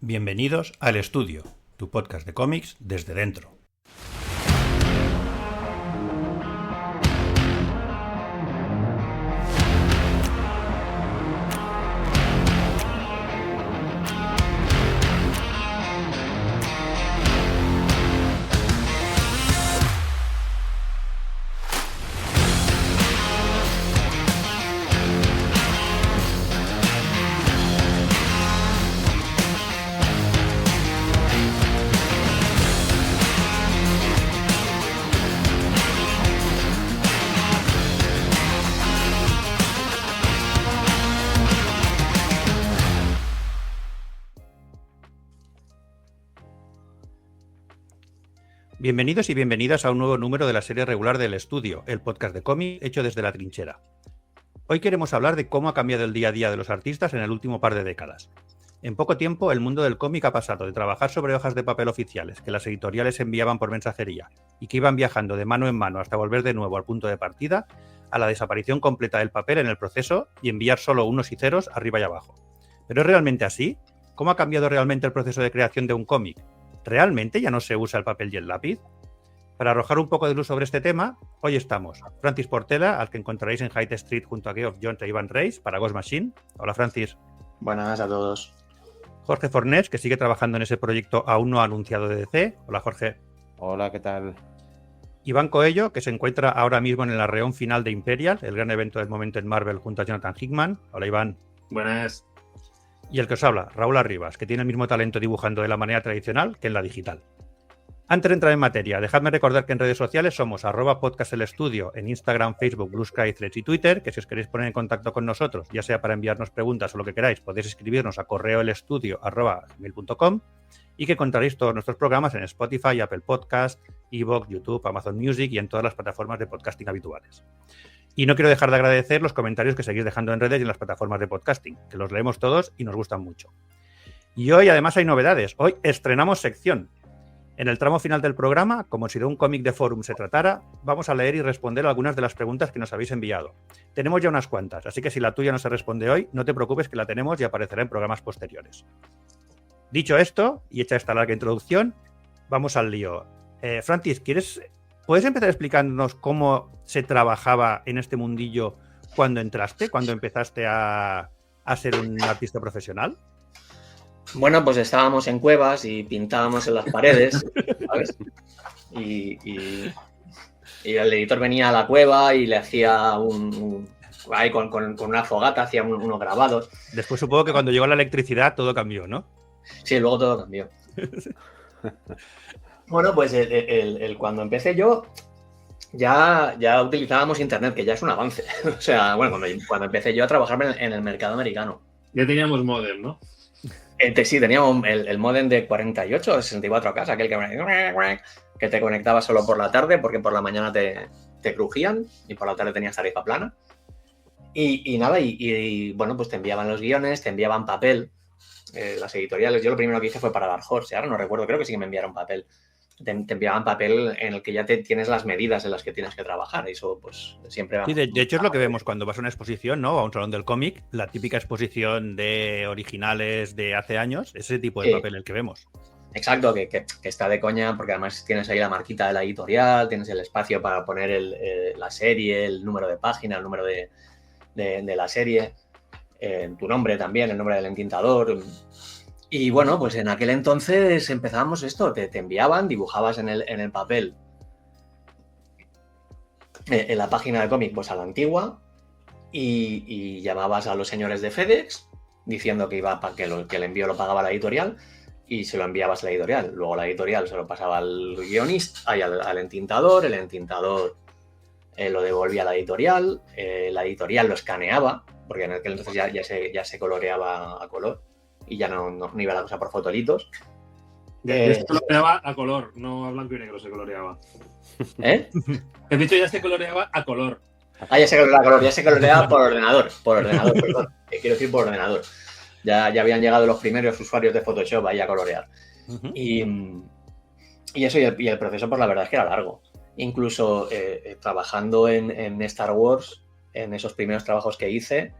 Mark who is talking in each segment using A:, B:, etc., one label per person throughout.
A: Bienvenidos al Estudio, tu podcast de cómics desde dentro. Bienvenidos y bienvenidas a un nuevo número de la serie regular del Estudio, el podcast de cómic hecho desde la trinchera. Hoy queremos hablar de cómo ha cambiado el día a día de los artistas en el último par de décadas. En poco tiempo, el mundo del cómic ha pasado de trabajar sobre hojas de papel oficiales que las editoriales enviaban por mensajería y que iban viajando de mano en mano hasta volver de nuevo al punto de partida, a la desaparición completa del papel en el proceso y enviar solo unos y ceros arriba y abajo. ¿Pero es realmente así? ¿Cómo ha cambiado realmente el proceso de creación de un cómic? ¿Realmente ya no se usa el papel y el lápiz? Para arrojar un poco de luz sobre este tema, hoy estamos Francis Portela, al que encontraréis en Hyde Street junto a Geoff Johns e Ivan Reis para Ghost Machine. Hola, Francis.
B: Buenas a todos.
A: Jorge Fornés, que sigue trabajando en ese proyecto aún no anunciado de DC. Hola, Jorge.
C: Hola, ¿qué tal?
A: Iván Coello, que se encuentra ahora mismo en el arreón final de Imperial, el gran evento del momento en Marvel junto a Jonathan Hickman. Hola, Iván.
D: Buenas.
A: Y el que os habla, Raúl Arribas, que tiene el mismo talento dibujando de la manera tradicional que en la digital. Antes de entrar en materia, dejadme recordar que en redes sociales somos @podcastelestudio en Instagram, Facebook, Blue Sky, Threads y Twitter, que si os queréis poner en contacto con nosotros, ya sea para enviarnos preguntas o lo que queráis, podéis escribirnos a correoelestudio@gmail.com y que encontraréis todos nuestros programas en Spotify, Apple Podcast, Evox, YouTube, Amazon Music y en todas las plataformas de podcasting habituales. Y no quiero dejar de agradecer los comentarios que seguís dejando en redes y en las plataformas de podcasting, que los leemos todos y nos gustan mucho. Y hoy además hay novedades. Hoy estrenamos sección. En el tramo final del programa, como si de un cómic de Forum se tratara, vamos a leer y responder algunas de las preguntas que nos habéis enviado. Tenemos ya unas cuantas, así que si la tuya no se responde hoy, no te preocupes que la tenemos y aparecerá en programas posteriores. Dicho esto, y hecha esta larga introducción, vamos al lío. Francis, ¿puedes empezar explicándonos cómo se trabajaba en este mundillo cuando entraste, cuando empezaste a ser un artista profesional?
B: Bueno, pues estábamos en cuevas y pintábamos en las paredes, ¿sabes? Y el editor venía a la cueva y le hacía ahí con una fogata, hacía unos grabados.
A: Después supongo que cuando llegó la electricidad todo cambió, ¿no?
B: Sí, luego todo cambió. Bueno, pues cuando empecé yo, ya utilizábamos internet, que ya es un avance. O sea, bueno, cuando empecé yo a trabajar en el mercado americano.
D: Ya teníamos modem, ¿no?
B: Sí, teníamos el modem de 48 o 64K, aquel que te conectaba solo por la tarde, porque por la mañana te crujían y por la tarde tenías tarifa plana. Y nada, bueno, pues te enviaban los guiones, te enviaban papel, las editoriales. Yo lo primero que hice fue para Dark Horse, ahora no recuerdo, creo que sí que me enviaron papel. Te enviaban papel en el que ya tienes las medidas en las que tienes que trabajar. Y eso, pues, siempre va.
A: Sí, de hecho es lo que vemos cuando vas a una exposición, ¿no? A un salón del cómic, la típica exposición de originales de hace años, ese tipo de papel el que vemos.
B: Exacto, que está de coña, porque además tienes ahí la marquita de la editorial, tienes el espacio para poner la serie, el número de página, el número de la serie, tu nombre también, el nombre del entintador. Y bueno, pues en aquel entonces empezábamos esto, te enviaban, dibujabas en el papel, en la página de cómic, pues a la antigua, y llamabas a los señores de FedEx diciendo que el envío lo pagaba la editorial y se lo enviabas a la editorial. Luego la editorial se lo pasaba al guionista, al entintador, el entintador lo devolvía a la editorial lo escaneaba, porque en aquel entonces ya se coloreaba a color. Y ya no iba la cosa por fotolitos.
D: Ya se coloreaba a color, no a blanco y negro se coloreaba.
B: ¿Eh?
D: He dicho ya se coloreaba a color.
B: Ya se coloreaba a color, ya se coloreaba por ordenador, perdón. Quiero decir por ordenador. Ya habían llegado los primeros usuarios de Photoshop ahí a colorear. Uh-huh. Y eso, y el proceso, pues la verdad es que era largo. Incluso trabajando en Star Wars, en esos primeros trabajos que hice,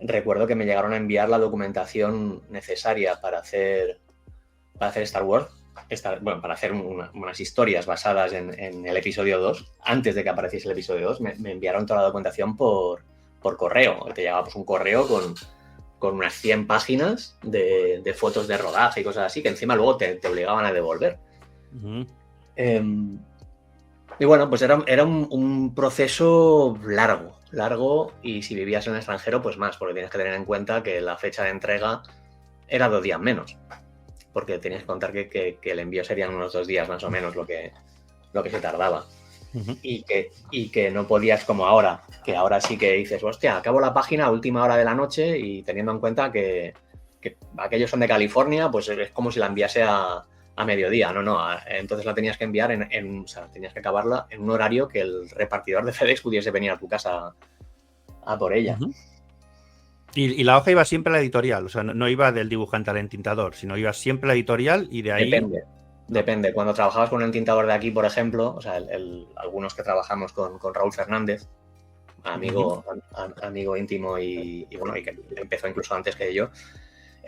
B: recuerdo que me llegaron a enviar la documentación necesaria para hacer para hacer Star Wars, para hacer unas historias basadas en el episodio 2, antes de que apareciese el episodio 2, me enviaron toda la documentación por correo. Te llegaba pues un correo con unas 100 páginas de fotos de rodaje y cosas así, que encima luego te obligaban a devolver. Uh-huh. Y bueno, pues era un proceso largo, y si vivías en el extranjero, pues más, porque tienes que tener en cuenta que la fecha de entrega era 2 días menos, porque tenías que contar que el envío serían unos 2 días más o menos lo que se tardaba. Uh-huh. Y que no podías como ahora, que ahora sí que dices, hostia, acabo la página a última hora de la noche, y teniendo en cuenta que aquellos son de California, pues es como si la enviase a mediodía. No, entonces la tenías que enviar o sea, tenías que acabarla en un horario que el repartidor de FedEx pudiese venir a tu casa a por ella.
A: Uh-huh. Y la hoja iba siempre a la editorial, o sea, no iba del dibujante al entintador, sino iba siempre a la editorial y de ahí...
B: Depende. Cuando trabajabas con un entintador de aquí, por ejemplo, o sea, algunos que trabajamos con Raúl Fernández, amigo íntimo y bueno, y que empezó incluso antes que yo,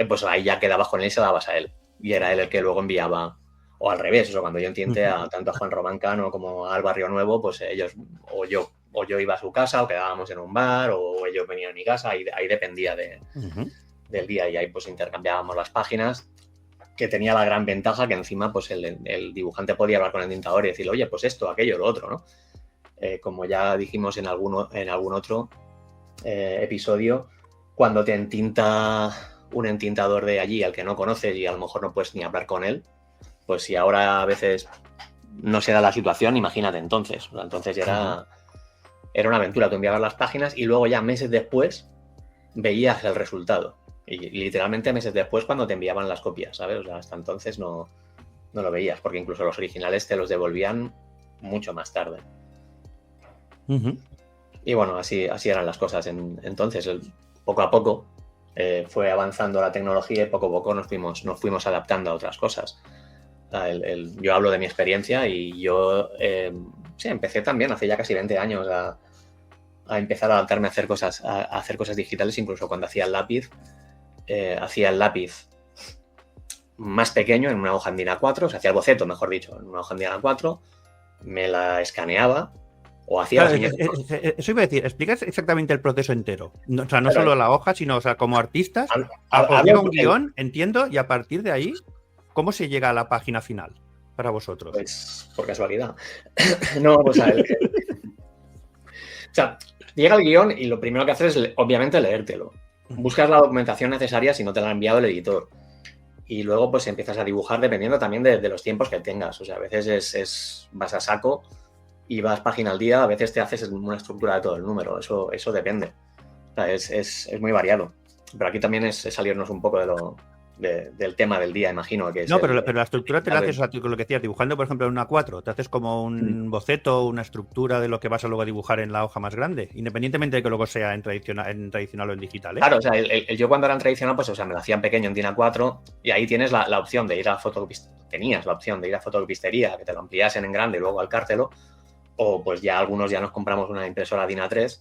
B: pues ahí ya quedabas con él y se dabas a él. Y era él el que luego enviaba, o al revés, o sea, cuando yo entinté tanto a Juan Román Cano como al Barrio Nuevo, pues ellos, o yo iba a su casa, o quedábamos en un bar, o ellos venían a mi casa, ahí dependía del día, y ahí pues intercambiábamos las páginas, que tenía la gran ventaja que encima pues el dibujante podía hablar con el tintador y decirle, oye, pues esto, aquello, lo otro, ¿no? Como ya dijimos en algún otro episodio, cuando te entinta un entintador de allí al que no conoces y a lo mejor no puedes ni hablar con él, pues si ahora a veces no se da la situación, imagínate entonces. O sea, entonces era una aventura. Tú enviabas las páginas y luego ya meses después veías el resultado. Y literalmente meses después cuando te enviaban las copias, ¿sabes? O sea, hasta entonces no lo veías, porque incluso los originales te los devolvían mucho más tarde. Uh-huh. Y bueno, así eran las cosas. Entonces, poco a poco fue avanzando la tecnología y poco a poco nos fuimos adaptando a otras cosas. Yo hablo de mi experiencia y yo empecé también hace ya casi 20 años a empezar a adaptarme a hacer cosas digitales, incluso cuando hacía el lápiz. Hacía el lápiz más pequeño en una hoja en DIN A4, o sea, hacía el boceto, mejor dicho, en una hoja en DIN A4, me la escaneaba o hacía...
A: Claro, eso iba a decir, explicas exactamente el proceso entero. No, o sea, no solo la hoja, sino, o sea, como artistas, os llega un guión, entiendo, y a partir de ahí, ¿cómo se llega a la página final para vosotros?
B: Pues, por casualidad. No, pues a ver... O sea, llega el guión y lo primero que haces es, obviamente, leértelo. Buscas la documentación necesaria si no te la ha enviado el editor. Y luego pues empiezas a dibujar dependiendo también de los tiempos que tengas. O sea, a veces vas a saco y vas página al día, a veces te haces una estructura de todo el número. Eso depende. O sea, es muy variado. Pero aquí también es salirnos un poco del tema del día, imagino. Que es
A: pero la estructura te la haces, o sea, con lo que decías, dibujando, por ejemplo, en una A4, te haces como un boceto, una estructura de lo que vas a luego dibujar en la hoja más grande, independientemente de que luego sea en tradicional o en digital, ¿eh?
B: Claro, o sea, yo cuando era en tradicional, pues, o sea, me lo hacía en pequeño en DIN A4 y ahí tienes la opción de ir a fotocopistería, tenías la opción de ir a fotocopistería, que te lo ampliasen en grande y luego alcártelo, o pues ya algunos ya nos compramos una impresora DIN A3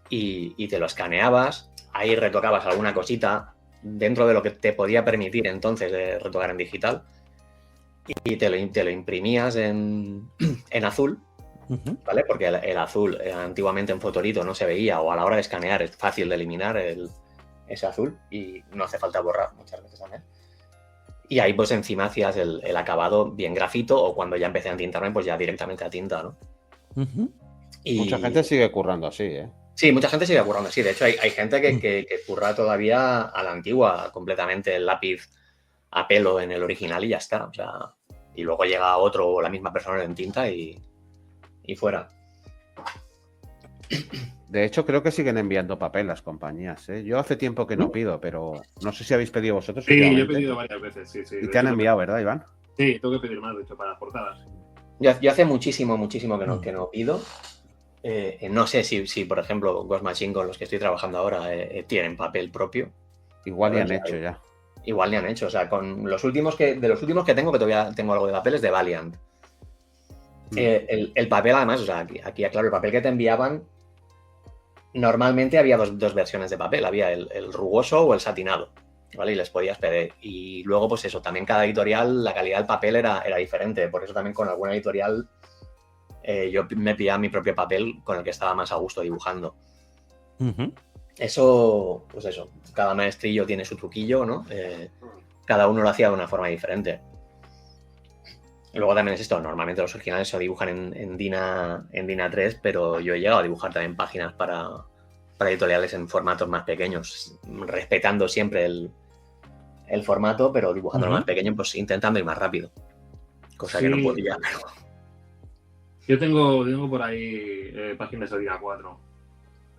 B: y te lo escaneabas, ahí retocabas alguna cosita dentro de lo que te podía permitir entonces de retocar en digital y te lo imprimías en azul, ¿vale? Porque el azul antiguamente en Fotorito no se veía, o a la hora de escanear es fácil de eliminar ese azul y no hace falta borrar muchas veces también. Y ahí pues encima hacías el acabado bien grafito, o cuando ya empecé a entintarme pues ya directamente a tinta, ¿no?
C: Y mucha gente sigue currando así, ¿eh?
B: Sí, mucha gente sigue currando así. De hecho, hay gente que curra todavía a la antigua, completamente el lápiz a pelo en el original y ya está. O sea, y luego llega otro o la misma persona en tinta y fuera.
C: De hecho, creo que siguen enviando papel las compañías, ¿eh? Yo hace tiempo que no pido, pero no sé si habéis pedido vosotros.
D: Sí, yo he pedido varias veces, sí.
C: Y te han enviado, ¿verdad, Iván?
D: Sí, tengo que pedir más, de hecho, para las portadas.
B: Yo hace muchísimo que no pido. No sé si, por ejemplo, Ghost Machine, con los que estoy trabajando ahora, tienen papel propio.
C: Igual le han hecho ya.
B: Igual le han hecho. O sea, con los últimos que tengo, que todavía tengo algo de papel, es de Valiant. El papel, además, o sea, aquí aclaro, el papel que te enviaban, normalmente había dos versiones de papel. Había el rugoso o el satinado. ¿vale? Y les podías pedir. Y luego, pues eso, también cada editorial, la calidad del papel era diferente. Por eso también con alguna editorial yo me pillaba mi propio papel con el que estaba más a gusto dibujando. Eso, pues eso, cada maestrillo tiene su truquillo, ¿no? Cada uno lo hacía de una forma diferente. Luego también es esto, normalmente los originales se dibujan en DIN A3, pero yo he llegado a dibujar también páginas para editoriales en formatos más pequeños, respetando siempre el formato, pero dibujándolo más pequeño, pues intentando ir más rápido. Cosa que no podía.
D: Yo tengo por ahí páginas de DIN A4.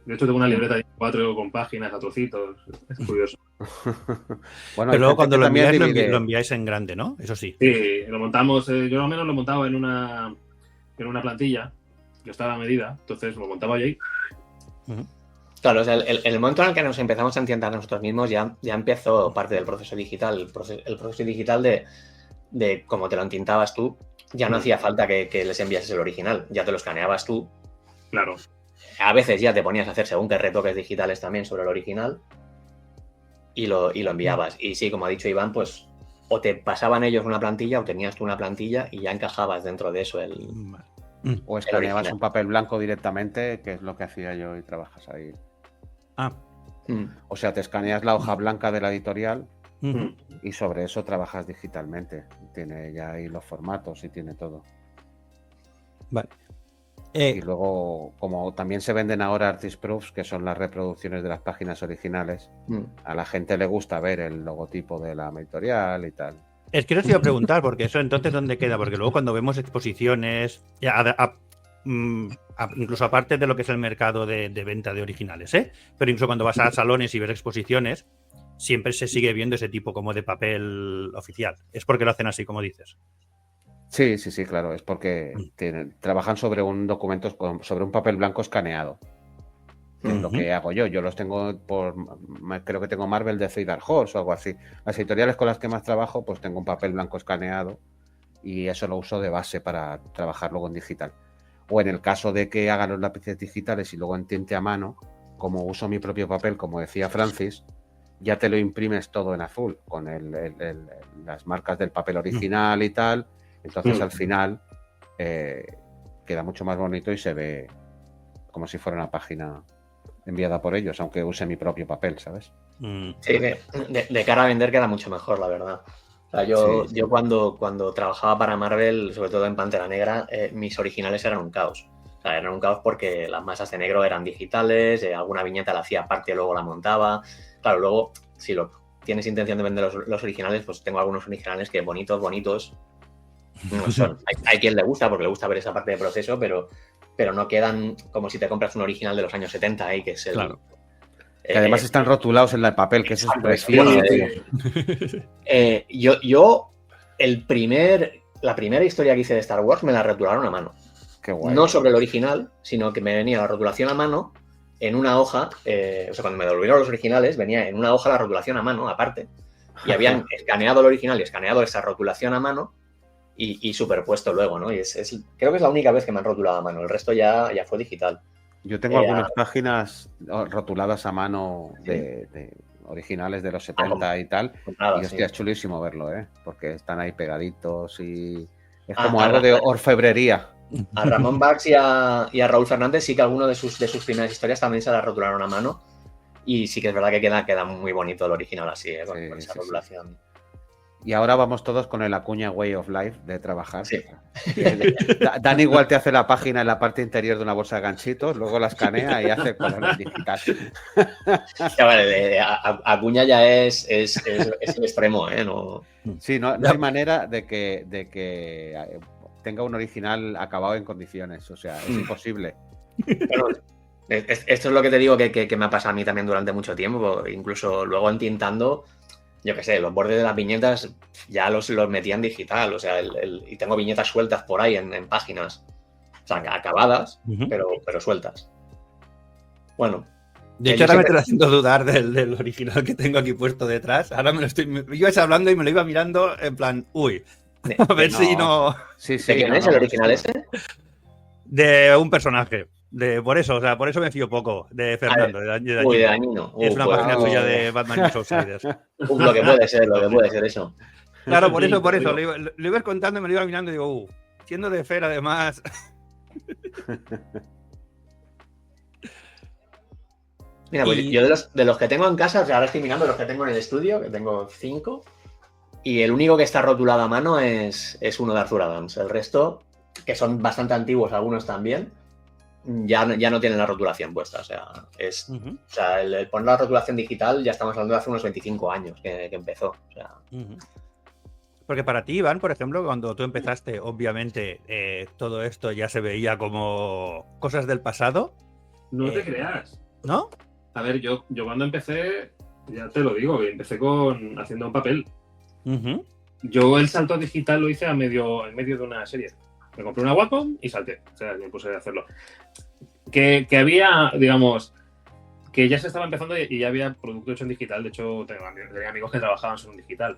D: De hecho, tengo una libreta de A4 con páginas a trocitos. Es curioso.
C: Bueno,
A: pero luego cuando lo
C: también
A: enviáis, lo enviáis en grande, ¿no? Eso sí.
D: Sí, lo montamos, yo al menos lo montaba en una plantilla que estaba a medida, entonces lo montaba yo ahí.
B: Claro, o sea, el momento en el que nos empezamos a entiender nosotros mismos ya empezó parte del proceso digital. El proceso digital de cómo te lo entintabas tú, ya no hacía falta que les enviases el original, ya te lo escaneabas tú.
D: Claro.
B: A veces ya te ponías a hacer según qué retoques digitales también sobre el original y lo enviabas. Y sí, como ha dicho Iván, pues o te pasaban ellos una plantilla o tenías tú una plantilla y ya encajabas dentro de eso
C: o escaneabas un papel blanco directamente, que es lo que hacía yo y trabajas ahí. O sea, te escaneas la hoja blanca de la editorial y sobre eso trabajas digitalmente. Tiene ya ahí los formatos y tiene todo.
A: Vale.
C: Y luego, como también se venden ahora Artist Proofs, que son las reproducciones de las páginas originales, a la gente le gusta ver el logotipo de la editorial y tal.
A: Es que os iba a preguntar, porque eso entonces ¿dónde queda? Porque luego cuando vemos exposiciones, incluso aparte de lo que es el mercado de venta de originales, pero incluso cuando vas a salones y ves exposiciones, siempre se sigue viendo ese tipo como de papel oficial. Es porque lo hacen así, como dices.
C: Sí, claro, es porque trabajan sobre un documento, sobre un papel blanco escaneado. Es lo que hago yo. Yo los tengo creo que tengo Marvel de Three Dark Horse o algo así. Las editoriales con las que más trabajo, pues tengo un papel blanco escaneado y eso lo uso de base para trabajar luego en digital. O en el caso de que hagan los lápices digitales y luego en tinte a mano, como uso mi propio papel, como decía Francis, ya te lo imprimes todo en azul, con las marcas del papel original y tal. Entonces al final queda mucho más bonito y se ve como si fuera una página enviada por ellos, aunque use mi propio papel, ¿sabes?
B: Sí, de cara a vender queda mucho mejor, la verdad. O sea, yo cuando trabajaba para Marvel, sobre todo en Pantera Negra, mis originales eran un caos. O sea, eran un caos porque las masas de negro eran digitales, alguna viñeta la hacía aparte y luego la montaba. Claro, luego, si tienes intención de vender los originales, pues tengo algunos originales que bonitos no son. Hay quien le gusta porque le gusta ver esa parte del proceso, pero no quedan como si te compras un original de los años 70 ahí, que es el...
A: Claro.
C: Que además están rotulados en el papel, que eso es precioso.
B: La primera historia que hice de Star Wars me la rotularon a mano.
C: Qué guay.
B: No sobre el original, sino que me venía la rotulación a mano en una hoja, o sea, cuando me devolvieron los originales, venía en una hoja la rotulación a mano, aparte, y habían escaneado el original y escaneado esa rotulación a mano y superpuesto luego, ¿no? Y creo que es la única vez que me han rotulado a mano, el resto ya fue digital.
C: Yo tengo algunas páginas rotuladas a mano de originales de los 70 y tal, y hostia, es chulísimo verlo, porque están ahí pegaditos y es como algo de orfebrería.
B: A Ramón Bax y a Raúl Fernández sí que alguno de sus primeras historias también se las rotularon a mano y sí que es verdad que queda muy bonito el original así, con esa rotulación.
C: Y ahora vamos todos con el Acuña Way of Life de trabajar. Sí. Dan igual te hace la página en la parte interior de una bolsa de ganchitos, luego la escanea y hace colores digital.
B: Ya vale, Acuña ya es el extremo, ¿no?
C: Sí, no hay manera de que tenga un original acabado en condiciones, o sea, es imposible.
B: Bueno, esto es lo que te digo que me ha pasado a mí también durante mucho tiempo, incluso luego entintando, yo qué sé, los bordes de las viñetas ya los metía en digital, o sea, y tengo viñetas sueltas por ahí en páginas, o sea, acabadas, pero sueltas. Bueno.
A: De hecho, ahora me estoy haciendo dudar del original que tengo aquí puesto detrás. Ahora ibas hablando y me lo iba mirando en plan, uy, a ver si no...
C: Sí,
B: ¿De quién es el original este?
A: De un personaje. Por eso me fío poco de Fernando. De Dañino.
B: Uy, de Dañino.
A: Es una
B: Pues,
A: página suya de Batman News Outsiders.
B: lo que puede ser eso.
A: Claro, por eso. Lo ibas contando y me lo iba mirando y digo, siendo de Fer, además.
B: Mira, pues yo de los que tengo en casa, o sea, ahora estoy mirando los que tengo en el estudio, que tengo 5, y el único que está rotulado a mano es uno de Arthur Adams. El resto, que son bastante antiguos, algunos también, ya no tienen la rotulación puesta. O sea, o sea, el poner la rotulación digital ya estamos hablando de hace unos 25 años que empezó. O sea.
A: Porque para ti, Iván, por ejemplo, cuando tú empezaste, obviamente, todo esto ya se veía como cosas del pasado.
D: No te creas.
A: ¿No?
D: A ver, yo cuando empecé, ya te lo digo, empecé haciendo un papel. Yo el salto digital lo hice en medio de una serie. Me compré una Wacom y salté. O sea, me puse a hacerlo. Que había, digamos, que ya se estaba empezando y ya había producto hecho en digital. De hecho, tenía amigos que trabajaban en digital.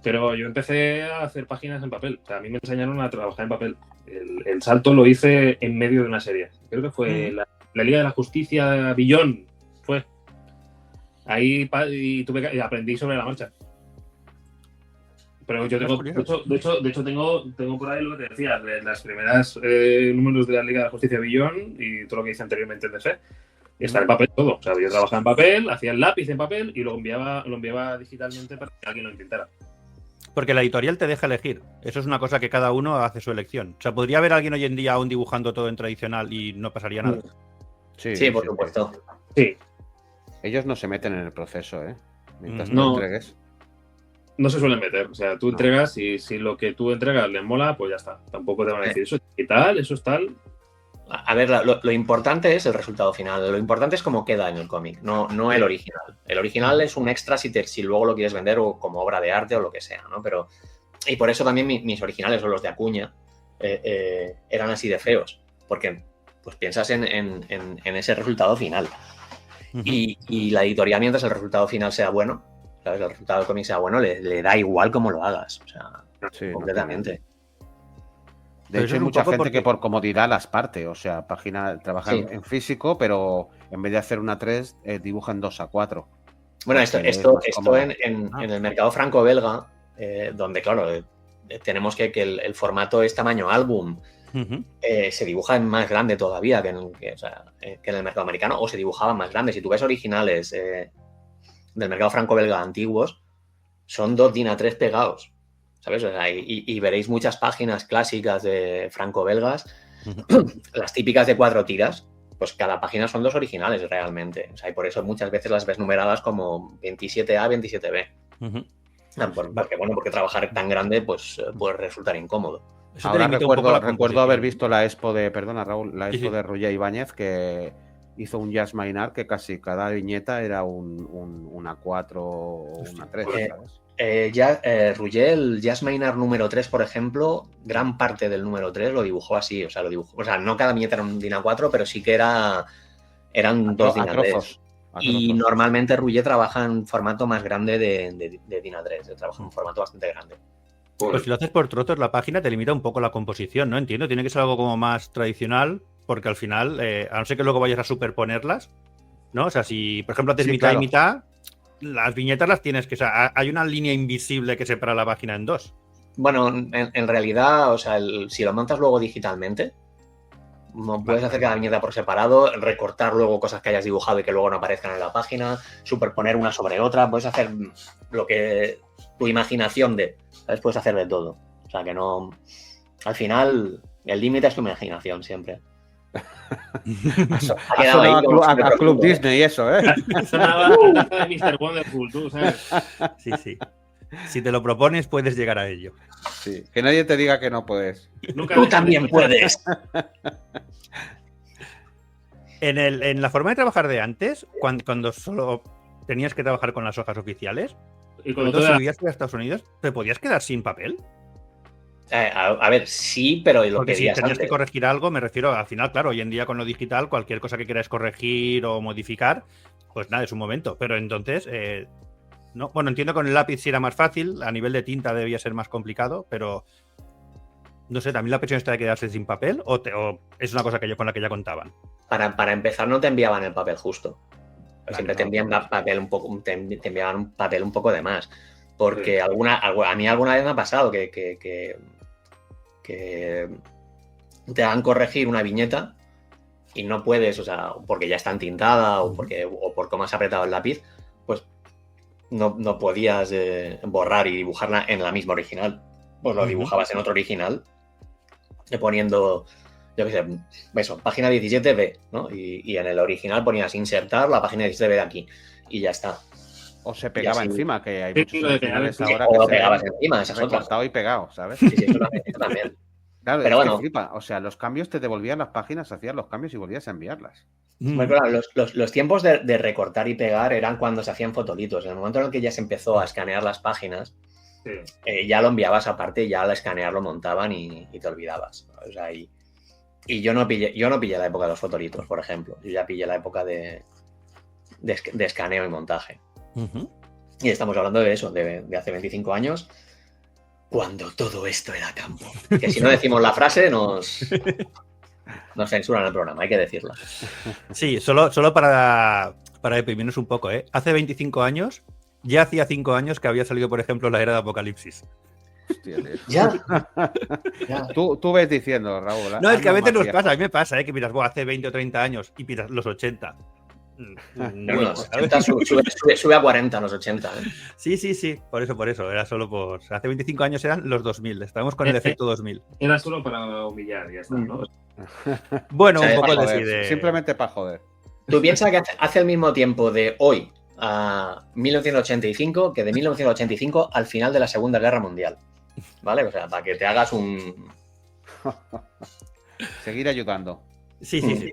D: Pero yo empecé a hacer páginas en papel. O sea, a mí me enseñaron a trabajar en papel. El salto lo hice en medio de una serie. Creo que fue la Liga de la Justicia Beyond. Fue. Ahí y aprendí sobre la marcha. Pero yo tengo, de hecho tengo por ahí lo que te decía, las primeras números de la Liga de la Justicia Beyond y todo lo que hice anteriormente en DC. Y está en papel todo. O sea, yo trabajaba en papel, hacía el lápiz en papel y lo enviaba digitalmente para que alguien lo intentara.
A: Porque la editorial te deja elegir. Eso es una cosa que cada uno hace su elección. O sea, ¿podría haber alguien hoy en día aún dibujando todo en tradicional y no pasaría nada?
B: Sí, por supuesto.
D: Sí.
C: Ellos no se meten en el proceso, ¿eh? Mientras
D: no
C: entregues.
D: No se suelen meter. O sea, tú entregas y si lo que tú entregas les mola, pues ya está. Tampoco te van a decir eso es digital, eso es tal.
B: A ver, lo importante es el resultado final. Lo importante es cómo queda en el cómic, no el original. El original es un extra si luego lo quieres vender o como obra de arte o lo que sea, ¿no? Pero, y por eso también mis originales o los de Acuña eran así de feos. Porque pues piensas en ese resultado final. Y la editorial, mientras el resultado final sea bueno, ¿sabes? El resultado del cómic sea bueno, le da igual cómo lo hagas. O sea, completamente.
C: De hecho, hay mucha gente que por comodidad las parte. O sea, trabajan en físico, pero en vez de hacer una 3, dibujan 2x4.
B: Bueno, esto en el mercado franco-belga, donde, claro, tenemos que el formato es tamaño álbum. Se dibuja en más grande todavía que en el mercado americano, o se dibujaba más grande. Si tú ves originales del mercado franco-belga antiguos, son 2 DIN A3 pegados, ¿sabes? O sea, y veréis muchas páginas clásicas de franco-belgas, las típicas de 4 tiras, pues cada página son 2 originales realmente. O sea, y por eso muchas veces las ves numeradas como 27A, 27B. Porque trabajar tan grande pues puede resultar incómodo.
C: Ahora recuerdo haber visto la expo de, perdona Raúl, la expo de Roger Ibáñez, que hizo un Jazz Maynard que casi cada viñeta era una 4 o una 3, ¿sabes?
B: Roger, el Jazz Maynard número 3, por ejemplo, gran parte del número 3 lo dibujó así, o sea, no cada viñeta era un DIN A4, pero sí que eran 2 DIN A3. Y normalmente Roger trabaja en formato más grande de DIN A3, trabaja en un formato bastante grande.
A: Pues si lo haces por trozos, la página te limita un poco la composición, ¿no? Entiendo, tiene que ser algo como más tradicional, porque al final, a no ser que luego vayas a superponerlas, ¿no? O sea, si, por ejemplo, haces mitad y mitad, las viñetas las tienes que... O sea, hay una línea invisible que separa la página en 2.
B: Bueno, en realidad, o sea, si lo montas luego digitalmente, puedes hacer cada viñeta por separado, recortar luego cosas que hayas dibujado y que luego no aparezcan en la página, superponer una sobre otra, puedes hacer lo que tu imaginación ¿sabes? Puedes hacer de todo. O sea, que no... Al final, el límite es tu imaginación siempre.
C: a Club Disney y eso, ¿eh?
D: Sonaba de Mr. Wonderful, tú, ¿sabes?
A: Sí. Si te lo propones, puedes llegar a ello.
C: Sí, que nadie te diga que no puedes.
B: Tú también puedes.
A: En la forma de trabajar de antes, cuando solo tenías que trabajar con las hojas oficiales, y cuando tú subías a Estados Unidos, ¿te podías quedar sin papel?
B: A ver, sí, pero lo
A: porque
B: que
A: si tenías que corregir algo, me refiero, al final, claro, hoy en día con lo digital, cualquier cosa que quieras corregir o modificar, pues nada, es un momento. Pero entonces, no, bueno, entiendo que con el lápiz sí era más fácil, a nivel de tinta debía ser más complicado, pero No sé, ¿también la presión está de quedarse sin papel o es una cosa con la que ya contaban?
B: Para empezar, no te enviaban el papel justo.
A: Vale,
B: Siempre
A: no,
B: te enviaban papel un poco, te enviaban un papel un poco de más. Porque
D: Sí.
B: a mí alguna vez me ha pasado que te hagan corregir una viñeta y no puedes, o sea, porque ya está entintada o por cómo has apretado el lápiz, pues no podías borrar y dibujarla en la misma original. Pues lo dibujabas en otro original, poniendo, yo qué sé, eso, página 17B, ¿no? Y en el original ponías insertar la página 17B de aquí y ya está.
C: O se pegaba
B: así-
C: encima, que hay
D: Sí,
C: muchos
D: lo de
C: originales
D: pegar,
C: ahora
B: O
C: que
B: lo
C: se ven
B: pegabas encima, esa es otra.
C: recortado y pegado, ¿sabes?
B: Sí, eso también.
C: Claro,
B: Pero
C: es
B: bueno.
C: que flipa. O sea, los cambios te devolvían las páginas, hacías los cambios y volvías a enviarlas.
B: Bueno, claro, los tiempos de recortar y pegar eran cuando se hacían fotolitos. En el momento en el que ya se empezó a escanear las páginas,
D: Sí.
B: ya lo enviabas aparte, ya al escanear lo montaban y te olvidabas. O sea, y yo no pillé la época de los fotolitos, por ejemplo. Yo ya pillé la época de escaneo y montaje. Y estamos hablando de eso, de hace 25 años, cuando todo esto era campo. Que si no decimos la frase, nos censuran el programa, hay que decirla.
A: Sí, solo para deprimirnos un poco, ¿eh? Hace 25 años, ya hacía 5 años que había salido, por ejemplo, la era de Apocalipsis.
C: Hostia, tío.
B: Ya.
C: Tú ves diciendo, Raúl.
A: No, es que a veces nos
C: viejo.
A: pasa, a mí me pasa, ¿eh? Que miras, hace 20 o 30 años y miras los 80.
B: Pero los 80 sube a 40 en los 80. ¿eh?
A: Sí, por eso, era solo por... Hace 25 años eran los 2000, estábamos con el efecto 2000.
D: Era solo para humillar, ya está, ¿no?
A: Bueno,
B: O sea,
A: un poco
C: Para
A: de...
C: joder,
A: sí, de-
C: simplemente para joder.
B: Tú piensas que hace el mismo tiempo de hoy a 1985 que de 1985 al final de la Segunda Guerra Mundial. ¿Vale? O sea, para que te hagas un...
C: Seguir ayudando.
A: Sí.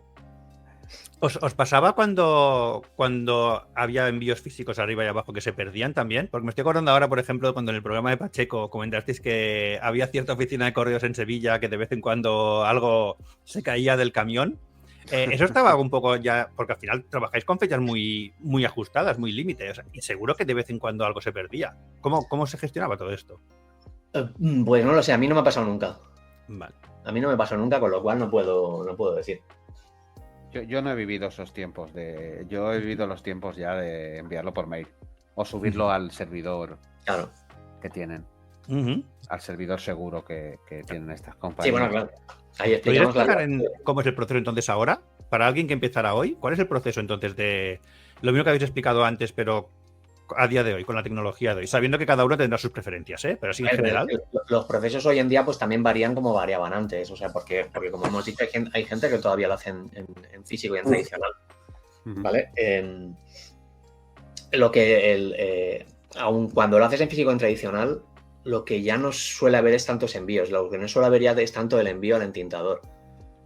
A: ¿Os pasaba cuando había envíos físicos arriba y abajo que se perdían también? Porque me estoy acordando ahora, por ejemplo, cuando en el programa de Pacheco comentasteis que había cierta oficina de correos en Sevilla que de vez en cuando algo se caía del camión. Eso estaba un poco ya, porque al final trabajáis con fechas muy, muy ajustadas, muy límites, o sea, y seguro que de vez en cuando algo se perdía. ¿Cómo se gestionaba todo esto?
B: Pues no lo sé, a mí no me ha pasado nunca.
A: Vale.
B: A mí no me pasó nunca, con lo cual no puedo decir.
C: Yo no he vivido esos tiempos. Yo he vivido los tiempos ya de enviarlo por mail o subirlo al servidor
B: Claro.
C: que tienen,
A: Uh-huh.
C: al servidor seguro que tienen estas compañías.
B: Sí, bueno, claro. Ahí
A: ¿Podrías
B: explicamos
A: explicar cómo es el proceso entonces ahora? Para alguien que empezara hoy, ¿cuál es el proceso entonces de lo mismo que habéis explicado antes, pero a día de hoy, con la tecnología de hoy? Sabiendo que cada uno tendrá sus preferencias, ¿eh? Pero así en general.
B: Los procesos hoy en día pues también varían como variaban antes. O sea, porque como hemos dicho, hay gente que todavía lo hace en físico y en tradicional.
C: Ujú.
B: ¿Vale? Aun cuando lo haces en físico y en tradicional, lo que ya no suele haber es tantos envíos. Lo que no suele haber ya es tanto el envío al entintador.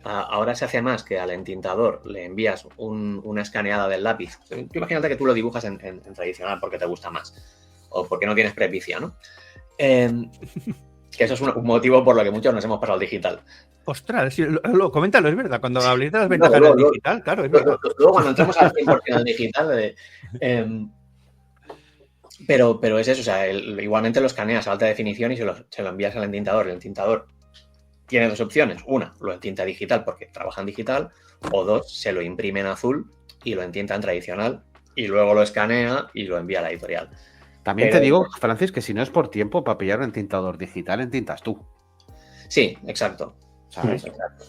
B: Ahora se hace más que al entintador le envías una escaneada del lápiz. Tú imagínate que tú lo dibujas en tradicional porque te gusta más o porque no tienes prepicia, ¿no? Que eso es un motivo por lo que muchos nos hemos pasado al digital.
A: Ostras, sí, coméntalo, es verdad. Cuando habléis de las ventajas del digital, claro, es verdad.
B: Luego cuando entramos al 100% al digital... Pero es eso, o sea, igualmente lo escaneas a alta definición y se lo envías al entintador. El entintador tiene dos opciones. Una, lo entinta digital porque trabaja en digital. O dos, se lo imprime en azul y lo entinta en tradicional. Y luego lo escanea y lo envía a la editorial.
C: También te digo, Francis, que si no es por tiempo, para pillar un entintador digital, entintas tú.
B: Sí, exacto.
C: ¿Sabes?
B: Exacto.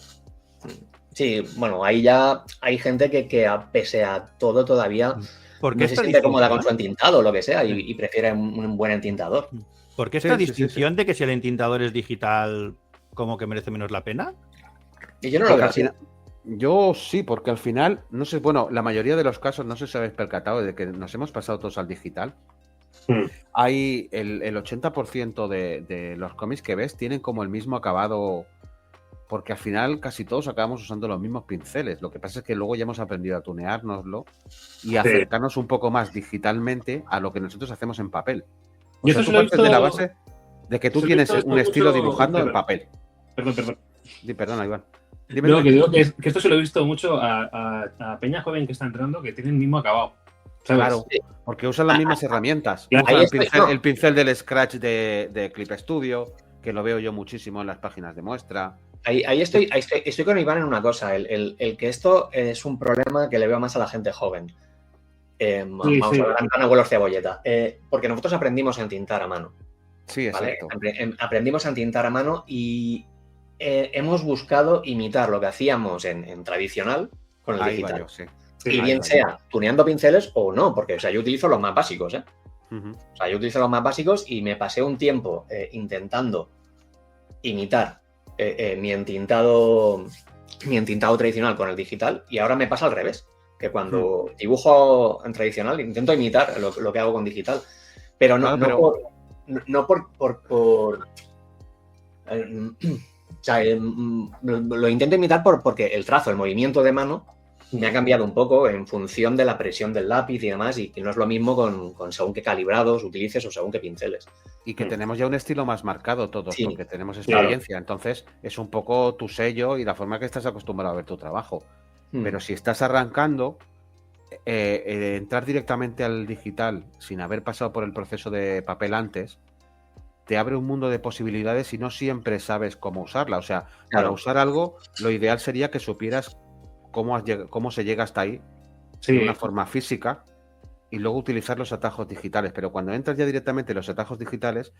B: Sí, bueno, ahí ya hay gente que pese a todo todavía...
A: ¿Por qué
B: no se siente cómoda con su entintado o lo que sea y prefiere un buen entintador.
A: ¿Por qué esta
C: Sí.
A: distinción de que si el entintador es digital, como que merece menos la pena?
B: Y yo no lo veo así.
C: Yo sí, porque al final, no sé, bueno, la mayoría de los casos, no sé si habéis percatado de que nos hemos pasado todos al digital. Hay el 80% de los cómics que ves tienen como el mismo acabado, porque al final casi todos acabamos usando los mismos pinceles. Lo que pasa es que luego ya hemos aprendido a tuneárnoslo y a acercarnos un poco más digitalmente a lo que nosotros hacemos en papel. O sea, tú partes de la base de que tú tienes un estilo dibujando en papel.
D: Perdón.
C: Perdona, Iván.
D: No, que digo que esto se lo he visto mucho a peña joven que está entrando que tiene el mismo acabado. ¿Sabes?
C: Claro, porque usan las mismas herramientas.
D: Claro.
C: Usan el pincel del Scratch de Clip Studio, que lo veo yo muchísimo en las páginas de muestra.
B: Ahí estoy con Iván en una cosa, el que esto es un problema que le veo más a la gente joven. Vamos a ver, en abuelos cebolleta. Porque nosotros aprendimos a entintar a mano.
C: Sí,
B: ¿vale?
C: exacto.
B: Aprendimos a entintar a mano y hemos buscado imitar lo que hacíamos en tradicional con el
C: Ahí
B: digital.
C: va yo, sí.
B: Y bien sea tuneando pinceles o no, porque o sea, yo utilizo los más básicos, O sea, yo utilizo los más básicos y me pasé un tiempo intentando imitar mi entintado tradicional con el digital y ahora me pasa al revés, que cuando dibujo en tradicional intento imitar lo que hago con digital, pero no, no por o sea, lo intento imitar porque el trazo, el movimiento de mano me ha cambiado un poco en función de la presión del lápiz y demás, y no es lo mismo con según qué calibrados utilices o según qué pinceles.
C: Y que tenemos ya un estilo más marcado todos,
B: Sí,
C: porque tenemos experiencia. Entonces, es un poco tu sello y la forma que estás acostumbrado a ver tu trabajo. Pero si estás arrancando, entrar directamente al digital sin haber pasado por el proceso de papel antes, te abre un mundo de posibilidades y no siempre sabes cómo usarla. O sea, para usar algo, lo ideal sería que supieras cómo se llega hasta ahí de una forma física y luego utilizar los atajos digitales. Pero cuando entras ya directamente en los atajos digitales,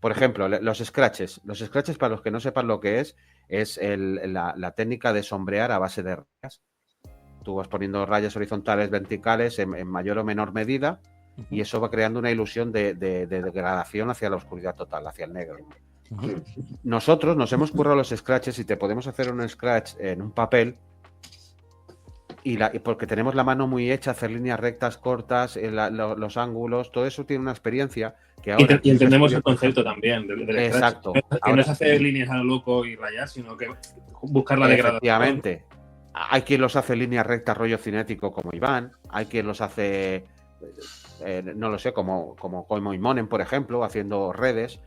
C: por ejemplo, los scratches. Los scratches, para los que no sepan lo que es la técnica de sombrear a base de rayas. Tú vas poniendo rayas horizontales, verticales en mayor o menor medida y eso va creando una ilusión de degradación hacia la oscuridad total, hacia el negro. Nosotros nos hemos currado los scratches y te podemos hacer un scratch en un papel y porque tenemos la mano muy hecha, hacer líneas rectas, cortas, los ángulos, todo eso tiene una experiencia que ahora...
D: Y entendemos el concepto también del
C: exacto.
D: Scratch. Que no es hacer líneas a lo loco y rayar, sino que buscar la degradación.
C: Efectivamente. Hay quien los hace líneas rectas, rollo cinético como Iván, hay quien los hace, no lo sé, como Imonen, por ejemplo, haciendo redes.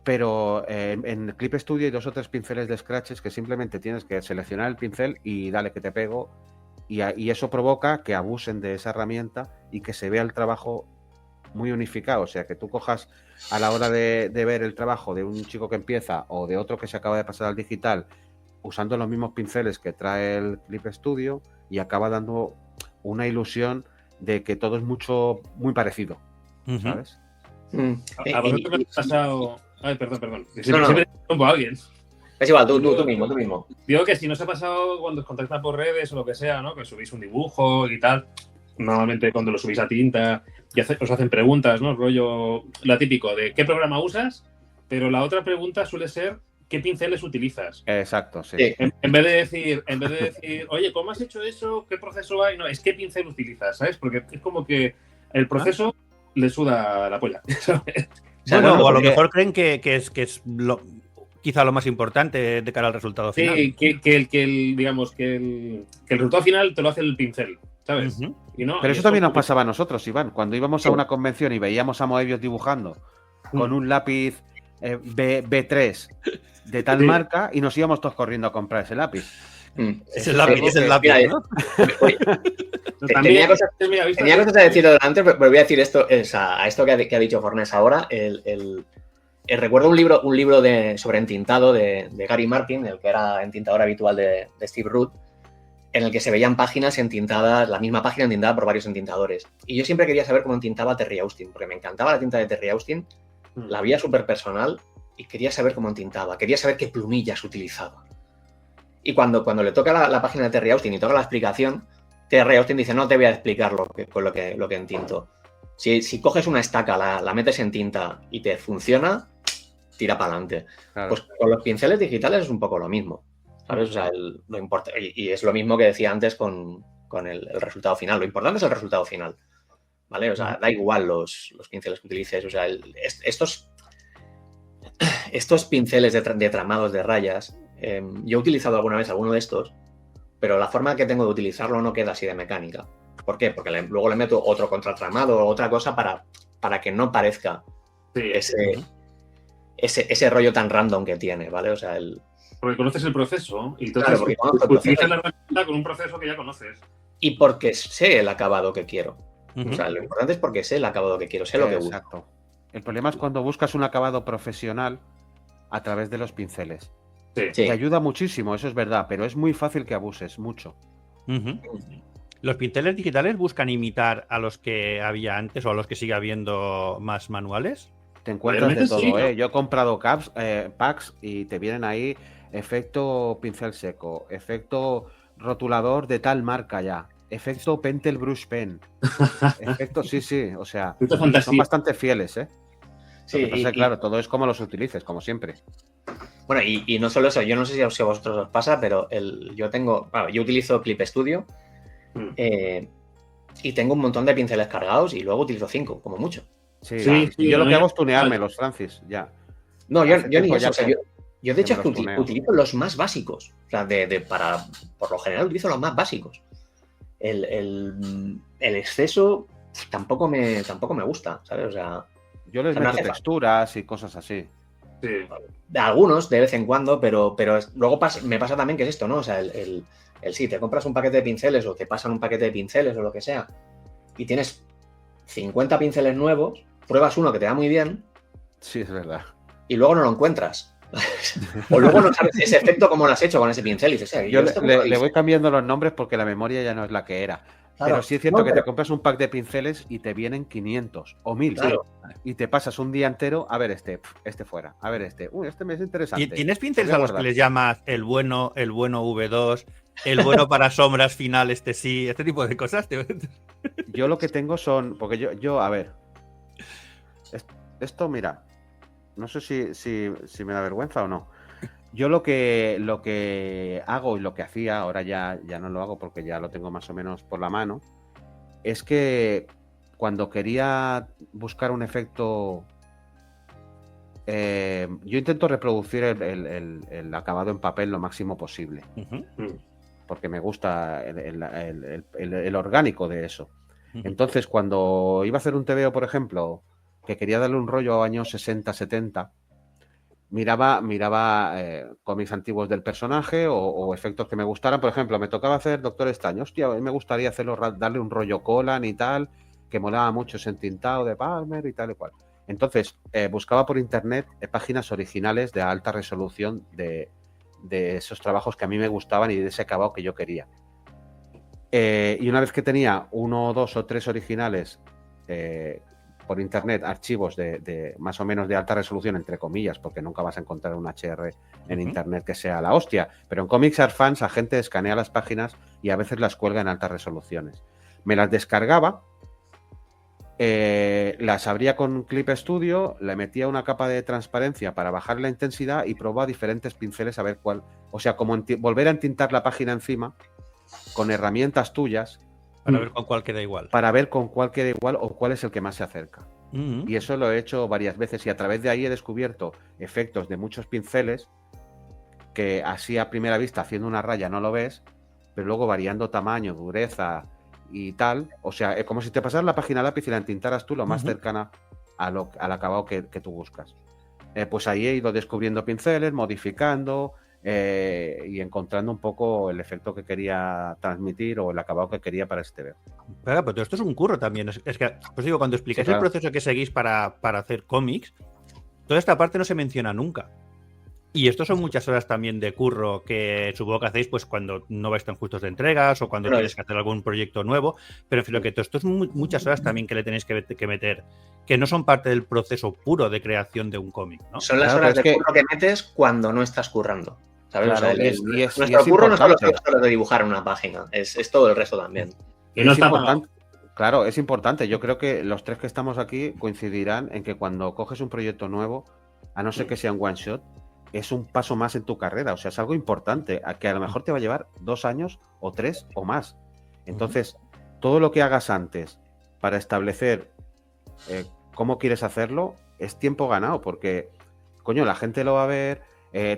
C: Pero en Clip Studio hay 2 o 3 pinceles de scratches que simplemente tienes que seleccionar el pincel y dale que te pego. Y eso provoca que abusen de esa herramienta y que se vea el trabajo muy unificado. O sea, que tú cojas a la hora de ver el trabajo de un chico que empieza o de otro que se acaba de pasar al digital usando los mismos pinceles que trae el Clip Studio y acaba dando una ilusión de que todo es muy parecido, ¿sabes?
D: A vosotros me ha pasado... Ay, perdón.
B: No.
D: Siempre rompo a alguien.
B: Es igual, tú mismo.
D: Digo que si no os ha pasado cuando os contactan por redes o lo que sea, ¿no? Que subís un dibujo y tal. Normalmente cuando lo subís a tinta y os hacen preguntas, ¿no? Rollo, la típico de ¿qué programa usas? Pero la otra pregunta suele ser ¿qué pinceles utilizas?
C: Exacto, sí.
D: En vez de decir, oye, ¿cómo has hecho eso? ¿Qué proceso hay? No, es ¿qué pincel utilizas? ¿Sabes? Porque es como que el proceso le suda la polla, ¿sabes?
A: Bueno, o a lo mejor creen que es quizá lo más importante de cara al resultado final.
D: Sí, que el resultado final te lo hace el pincel, ¿sabes? Y no,
C: pero eso también nos pasaba a nosotros, Iván. Cuando íbamos a una convención y veíamos a Moebius dibujando con un lápiz B3 de tal marca y nos íbamos todos corriendo a comprar ese lápiz.
A: Es el lápiz, ¿no?
B: Tenía cosas a decir antes, pero voy a decir esto, a esto que ha dicho Fornés ahora. Recuerdo un libro sobre entintado de Gary Martin, el que era entintador habitual de Steve Rudd, en el que se veían páginas entintadas, la misma página entintada por varios entintadores. Y yo siempre quería saber cómo entintaba Terry Austin, porque me encantaba la tinta de Terry Austin, la veía súper personal y quería saber cómo entintaba, quería saber qué plumillas utilizaba. Y cuando le toca la página de Terry Austin y toca la explicación, Terry Austin dice, no te voy a explicar lo que entinto. Si coges una estaca, la metes en tinta y te funciona, tira para adelante. Claro. Pues con los pinceles digitales es un poco lo mismo, ¿sabes? O sea, lo importa, y es lo mismo que decía antes con el resultado final. Lo importante es el resultado final, ¿vale? O sea, da igual los pinceles que utilices. O sea, estos pinceles de tramados de rayas, yo he utilizado alguna vez alguno de estos, pero la forma que tengo de utilizarlo no queda así de mecánica. ¿Por qué? Porque luego le meto otro contratramado o otra cosa para que no parezca ese rollo tan random que tiene, ¿vale? O sea,
D: porque conoces el proceso y entonces utilizas la herramienta con un proceso que ya conoces.
B: Y porque sé el acabado que quiero. O sea, lo importante es porque sé el acabado que quiero, sé lo que busco.
C: Exacto. El problema es cuando buscas un acabado profesional a través de los pinceles.
D: Sí.
B: Sí.
C: Te ayuda muchísimo, eso es verdad, pero es muy fácil que abuses, mucho.
A: ¿Los pinceles digitales buscan imitar a los que había antes o a los que sigue habiendo más manuales?
C: Te encuentras de
D: Realmente
C: todo,
D: sí, ¿no?
C: ¿eh? Yo he comprado packs y te vienen ahí efecto pincel seco, efecto rotulador de tal marca ya, efecto Pentel Brush Pen, efecto, sí, o sea,
D: Mucha
C: son
D: fantasía.
C: bastante fieles, ¿eh?
B: Sí,
C: Lo que pasa es que, claro, todo es como los utilices, como siempre.
B: bueno, y no solo eso, yo no sé si a vosotros os pasa, pero yo utilizo Clip Studio
D: Mm.
B: y tengo un montón de pinceles cargados y luego utilizo 5, como mucho.
C: Sí,
D: Sí,
C: sí,
D: sí,
C: yo lo que
D: no,
C: hago es
D: ya-
C: tuneármelos, Francis, ya.
B: No, yo
C: Hace
B: ni
C: tiempo
B: eso,
C: ya
B: o sea,
C: que-
B: yo de hecho
C: me
B: es que
C: los tuneo.
B: utilizo los más básicos. O sea, por lo general utilizo los más básicos. El exceso tampoco me gusta, ¿sabes? O sea,
C: Yo les
B: no
C: meto
B: hace falta.
C: texturas y cosas así.
D: Sí.
B: De algunos de vez en cuando, pero luego me pasa también que es esto, ¿no? O sea, sí, te compras un paquete de pinceles o te pasan un paquete de pinceles o lo que sea y tienes 50 pinceles nuevos, pruebas uno que te da muy bien
C: Sí, es verdad.
B: y luego no lo encuentras. O luego no sabes ese efecto cómo lo has hecho con ese pincel y dices,
C: Yo
B: esto cómo lo
C: le
B: hice".
C: voy cambiando los nombres porque la memoria ya no es la que era.
B: Claro.
C: Pero sí es cierto
B: No,
C: que
B: pero-
C: te compras un pack de pinceles y te vienen 500 o 1000.
B: Claro.
C: Y te pasas un día entero a ver este fuera, a ver este. Este me es interesante.
A: ¿Tienes pinceles
C: Lo
A: a
C: voy
A: los que
C: guardar.
A: les llamas el bueno V2, el bueno para sombras final, sí, este tipo de cosas?
C: Yo lo que tengo son. Porque yo a ver. Esto, mira. No sé si me da vergüenza o no. Yo lo que hago y lo que hacía, ahora ya no lo hago porque ya lo tengo más o menos por la mano, es que cuando quería buscar un efecto, yo intento reproducir el acabado en papel lo máximo posible, porque me gusta el orgánico de eso. Entonces, cuando iba a hacer un TVO, por ejemplo, que quería darle un rollo a años 60-70, miraba cómics antiguos del personaje o efectos que me gustaran. Por ejemplo, me tocaba hacer Doctor Extraño. Hostia, me gustaría darle un rollo Colan y tal, que molaba mucho ese entintado de Palmer y tal y cual. Entonces, buscaba por internet páginas originales de alta resolución de esos trabajos que a mí me gustaban y de ese acabado que yo quería. Y una vez que tenía 1, 2 o 3 originales por internet, archivos de más o menos de alta resolución, entre comillas, porque nunca vas a encontrar un HR en internet que sea la hostia, pero en Comics Are Fans la gente escanea las páginas y a veces las cuelga en altas resoluciones. Me las descargaba, las abría con Clip Studio, le metía una capa de transparencia para bajar la intensidad y probaba diferentes pinceles a ver cuál, o sea, como volver a entintar la página encima con herramientas tuyas
A: para ver con cuál queda igual.
C: Para ver con cuál queda igual o cuál es el que más se acerca. Y eso lo he hecho varias veces y a través de ahí he descubierto efectos de muchos pinceles que así a primera vista haciendo una raya no lo ves, pero luego variando tamaño, dureza y tal, o sea, es como si te pasaras la página a lápiz y la entintaras tú lo más cercana al acabado que tú buscas. Pues ahí he ido descubriendo pinceles, modificando y encontrando un poco el efecto que quería transmitir o el acabado que quería para este video.
A: Pero todo esto es un curro también. Es que, pues digo, cuando explicáis el proceso que seguís para hacer cómics, toda esta parte no se menciona nunca. Y esto son muchas horas también de curro que supongo que hacéis pues cuando no vais tan justos de entregas o cuando tienes que hacer algún proyecto nuevo. Pero en fin, lo que todo esto es muchas horas también que le tenéis que meter, que no son parte del proceso puro de creación de un cómic, ¿no?
B: Son las horas de curro que metes cuando no estás currando. ¿Sabes?
C: Claro,
B: o sea, nuestro curro no solo es de dibujar una página, es todo el resto también.
D: Y no está
C: importante. Claro, es importante. Yo creo que los tres que estamos aquí coincidirán en que cuando coges un proyecto nuevo, a no ser que sea un one shot, es un paso más en tu carrera. O sea, es algo importante, que a lo mejor te va a llevar 2 años o 3 o más. Entonces, todo lo que hagas antes para establecer cómo quieres hacerlo es tiempo ganado, porque, coño, la gente lo va a ver,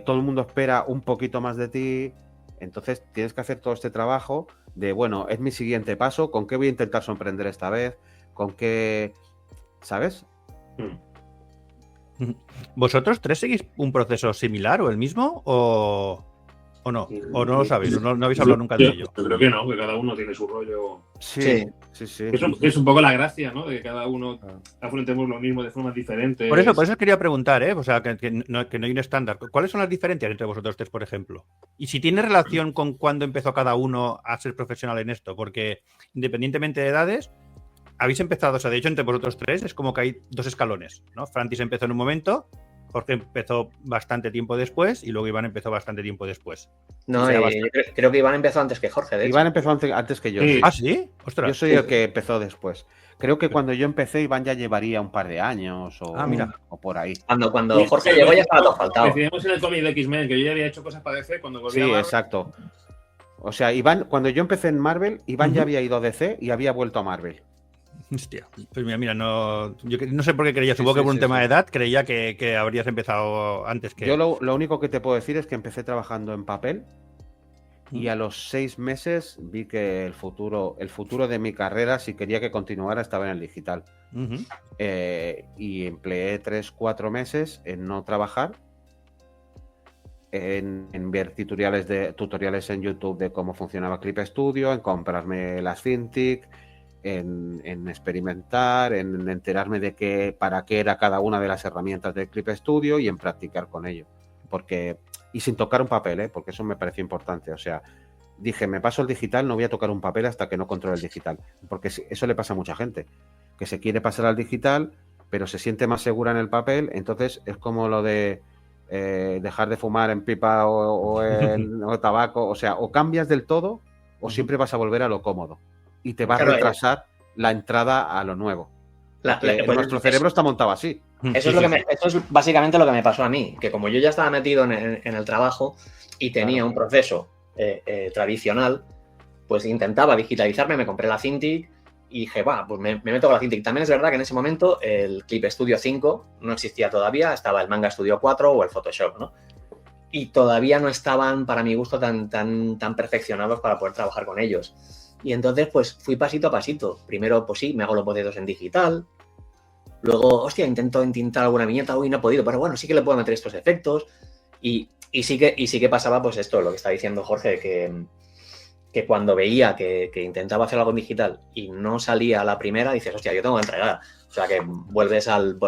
C: todo el mundo espera un poquito más de ti. Entonces tienes que hacer todo este trabajo de, bueno, es mi siguiente paso, ¿con qué voy a intentar sorprender esta vez? ¿Con qué? ¿Sabes?
A: ¿Vosotros tres seguís un proceso similar o el mismo? ¿O ¿O no? ¿O no lo sabéis? ¿No habéis hablado nunca de ello?
D: Yo creo que no, que cada uno tiene su rollo.
C: Sí.
D: Es un poco la gracia, ¿no? De que cada uno afrontemos lo mismo de formas diferentes.
A: Por eso quería preguntar, ¿eh? O sea, que no hay un estándar. ¿Cuáles son las diferencias entre vosotros tres, por ejemplo? Y si tiene relación con cuándo empezó cada uno a ser profesional en esto, porque independientemente de edades, habéis empezado, o sea, de hecho, entre vosotros tres es como que hay dos escalones, ¿no? Francis empezó en un momento, Jorge empezó bastante tiempo después y luego Iván empezó bastante tiempo después.
B: No, creo que Iván empezó antes que Jorge, de hecho.
C: Iván empezó antes que yo.
D: Sí.
A: ¿Ah, sí? Ostras.
C: Yo soy el que empezó después. Creo que cuando yo empecé, Iván ya llevaría un par de años o por ahí.
B: Cuando Jorge llegó ya estaba todo faltado.
D: Decidimos en el cómic de X-Men, que yo ya había hecho cosas para DC cuando volví a Marvel.
C: Exacto. O sea, Iván, cuando yo empecé en Marvel, Iván ya había ido a DC y había vuelto a Marvel.
A: Hostia, pues mira, yo no sé por qué creía, supongo que por un tema de edad, creía que habrías empezado antes que...
C: Yo lo único que te puedo decir es que empecé trabajando en papel y a los 6 meses vi que el futuro de mi carrera, si quería que continuara, estaba en el digital. Y empleé 3-4 meses en no trabajar, en ver tutoriales en YouTube de cómo funcionaba Clip Studio, en comprarme las Cintiq, en experimentar, en enterarme de para qué era cada una de las herramientas de Clip Studio y en practicar con ello. Y sin tocar un papel, porque eso me pareció importante. O sea, dije, me paso el digital, no voy a tocar un papel hasta que no controle el digital. Porque eso le pasa a mucha gente, que se quiere pasar al digital, pero se siente más segura en el papel. Entonces es como lo de dejar de fumar en pipa o tabaco. O sea, o cambias del todo o siempre vas a volver a lo cómodo. Y te va a retrasar la entrada a lo nuevo. Nuestro cerebro está montado así.
B: Eso es básicamente lo que me pasó a mí, que como yo ya estaba metido en el trabajo y tenía un proceso tradicional, pues intentaba digitalizarme, me compré la Cintiq y dije, pues me meto con la Cintiq. También es verdad que en ese momento el Clip Studio 5 no existía todavía, estaba el Manga Studio 4 o el Photoshop, ¿no? Y todavía no estaban, para mi gusto, tan perfeccionados para poder trabajar con ellos. Y entonces, pues, fui pasito a pasito. Primero, pues sí, me hago los bocetos en digital. Luego, intento entintar alguna viñeta. Uy, no he podido, pero bueno, sí que le puedo meter estos efectos. Y sí que pasaba, pues, esto, lo que está diciendo Jorge, que cuando veía que intentaba hacer algo en digital y no salía a la primera, dices, hostia, yo tengo que entregar. O sea, que vuelves al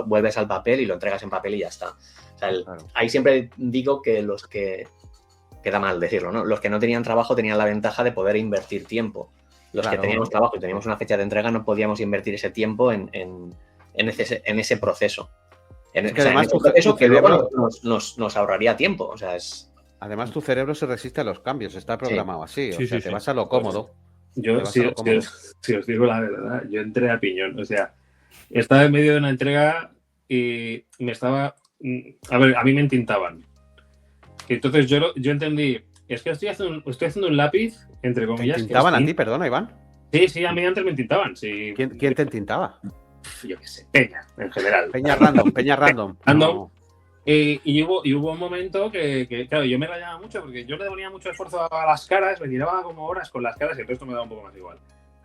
B: papel y lo entregas en papel y ya está. O sea, ahí siempre digo que los que... Queda mal decirlo, ¿no? Los que no tenían trabajo tenían la ventaja de poder invertir tiempo. Los que teníamos trabajo y teníamos una fecha de entrega no podíamos invertir ese tiempo en ese proceso. Eso que luego nos ahorraría tiempo. O sea,
C: Además, tu cerebro se resiste a los cambios, está programado así. O sea, te vas a lo cómodo.
D: Si os digo la verdad, yo entré a piñón. O sea, estaba en medio de una entrega y me estaba... A ver, a mí me entintaban. Entonces yo entendí, es que estoy haciendo un lápiz, entre comillas.
C: ¿Te entintaban a ti, perdona, Iván?
D: Sí, a mí antes me entintaban. Sí.
C: ¿Quién te entintaba?
D: Yo qué sé, Peña, en general.
C: Peña random.
D: No. Y hubo un momento que, claro, yo me rayaba mucho porque yo le ponía mucho esfuerzo a las caras, me tiraba como horas con las caras y el resto me daba un poco más igual.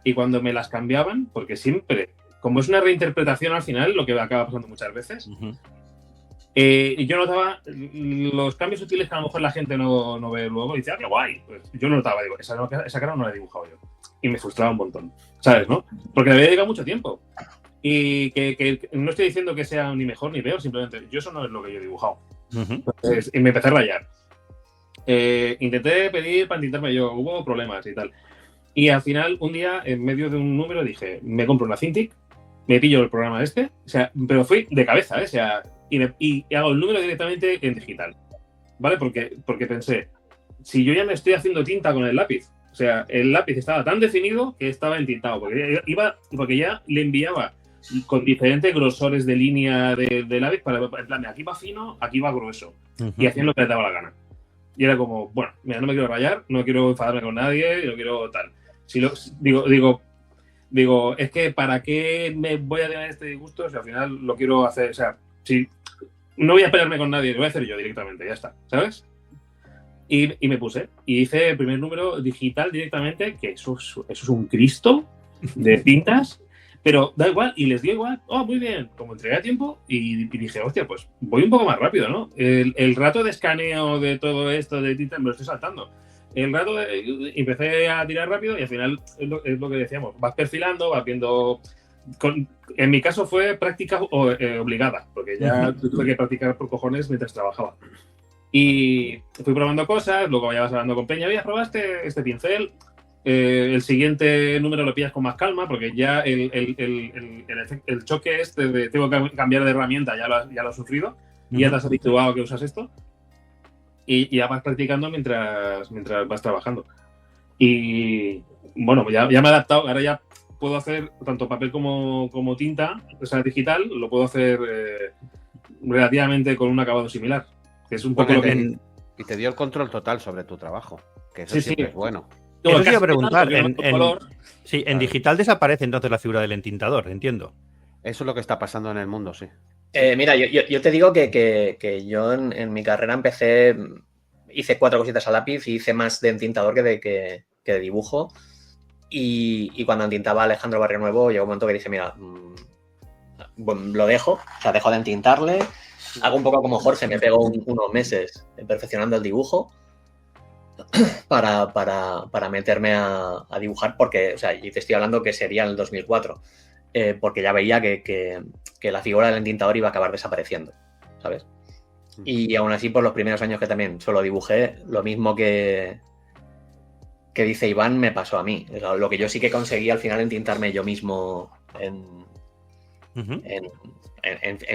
D: Y cuando me las cambiaban, porque siempre, como es una reinterpretación al final, lo que acaba pasando muchas veces, y yo notaba los cambios sutiles que a lo mejor la gente no ve luego y dice, qué guay. Pues yo no notaba, digo, esa cara no la he dibujado yo. Y me frustraba un montón, ¿sabes, no? Porque le había dedicado mucho tiempo. Y que no estoy diciendo que sea ni mejor ni peor, simplemente yo eso no es lo que yo he dibujado. Entonces, y me empecé a rayar. Intenté pedir para entintarme yo, hubo problemas y tal. Y al final, un día, en medio de un número, dije, me compro una Cintiq, me pillo el programa o sea, pero fui de cabeza, o sea, y hago el número directamente en digital, ¿vale? Porque pensé, si yo ya me estoy haciendo tinta con el lápiz, o sea, el lápiz estaba tan definido que estaba entintado, porque ya le enviaba con diferentes grosores de línea de lápiz para, en plan, aquí va fino, aquí va grueso, y hacían lo que les daba la gana. Y era como, bueno, mira, no me quiero rayar, no quiero enfadarme con nadie, no quiero tal. Digo, es que ¿para qué me voy a tener este disgusto si al final lo quiero hacer? O sea, si no voy a pelearme con nadie, lo voy a hacer yo directamente, ya está, ¿sabes? Y me puse, y hice el primer número digital directamente, que eso es un Cristo de tintas. Pero da igual, y les dio igual. Oh, muy bien. Como entregué a tiempo y dije, hostia, pues voy un poco más rápido, ¿no? El rato de escaneo de todo esto de tinta me lo estoy saltando. Empecé a tirar rápido y al final es lo que decíamos. Vas perfilando, vas viendo... en mi caso fue práctica obligada, porque ya tuve que practicar por cojones mientras trabajaba. Y fui probando cosas, luego ya vas hablando con Peña, oye, probaste este pincel, el siguiente número lo pillas con más calma, porque ya el choque este de tengo que cambiar de herramienta ya lo has sufrido, y ya te has habituado a que usas esto, y ya vas practicando mientras vas trabajando. Y bueno, ya me he adaptado, ahora ya puedo hacer tanto papel como tinta, o sea, digital, lo puedo hacer relativamente con un acabado similar. Que es un poco lo que...
C: Y te dio el control total sobre tu trabajo, que eso siempre es bueno.
A: Eso te iba a preguntar, en digital desaparece entonces la figura del entintador, entiendo.
C: Eso es lo que está pasando en el mundo, sí.
B: Mira, yo te digo que yo en mi carrera hice 4 cositas a lápiz y hice más de entintador que de dibujo. Y cuando entintaba Alejandro Barrio Nuevo, llegó un momento que dije, mira, lo dejo, o sea, dejo de entintarle. Hago un poco como Jorge, me pego unos meses perfeccionando el dibujo para meterme a dibujar, porque, o sea, y te estoy hablando que sería en el 2004, porque ya veía que la figura del entintador iba a acabar desapareciendo, ¿sabes? Y aún así, por los primeros años que también solo dibujé, lo mismo que dice Iván me pasó a mí. O sea, lo que yo sí que conseguí al final entintarme yo mismo en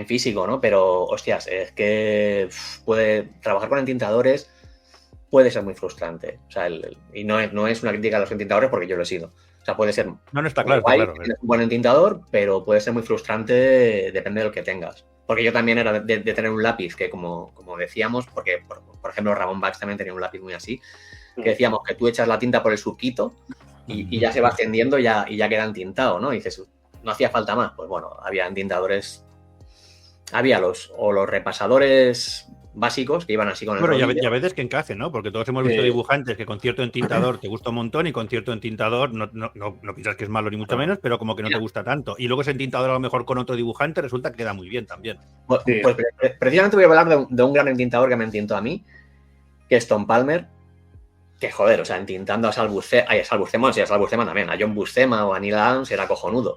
B: físico, ¿no? Pero, hostias, es que trabajar con entintadores puede ser muy frustrante. O sea, y no es una crítica a los entintadores porque yo lo he sido. O sea, puede ser...
A: No está claro,
B: guay,
A: está claro.
B: Tienes un buen entintador, pero puede ser muy frustrante, depende de lo que tengas. Porque yo también era de tener un lápiz que, como decíamos, porque, por ejemplo, Ramón Bax también tenía un lápiz muy así, que decíamos que tú echas la tinta por el surquito y ya se va extendiendo y ya queda entintado, ¿no? Y dices, no hacía falta más. Pues bueno, había entintadores... Había los repasadores básicos que iban así con el
A: Bueno,
B: rodillo.
A: y a veces que encaje, ¿no? Porque todos hemos visto dibujantes que con cierto entintador te gusta un montón y con cierto entintador no piensas que es malo ni mucho menos, pero como que no te gusta tanto. Y luego ese entintador a lo mejor con otro dibujante resulta que queda muy bien también.
B: Pues precisamente voy a hablar de un gran entintador que me entintó a mí, que es Tom Palmer, que joder, o sea, entintando a Sal Buscema también, a John Buscema o a Neil Adams era cojonudo.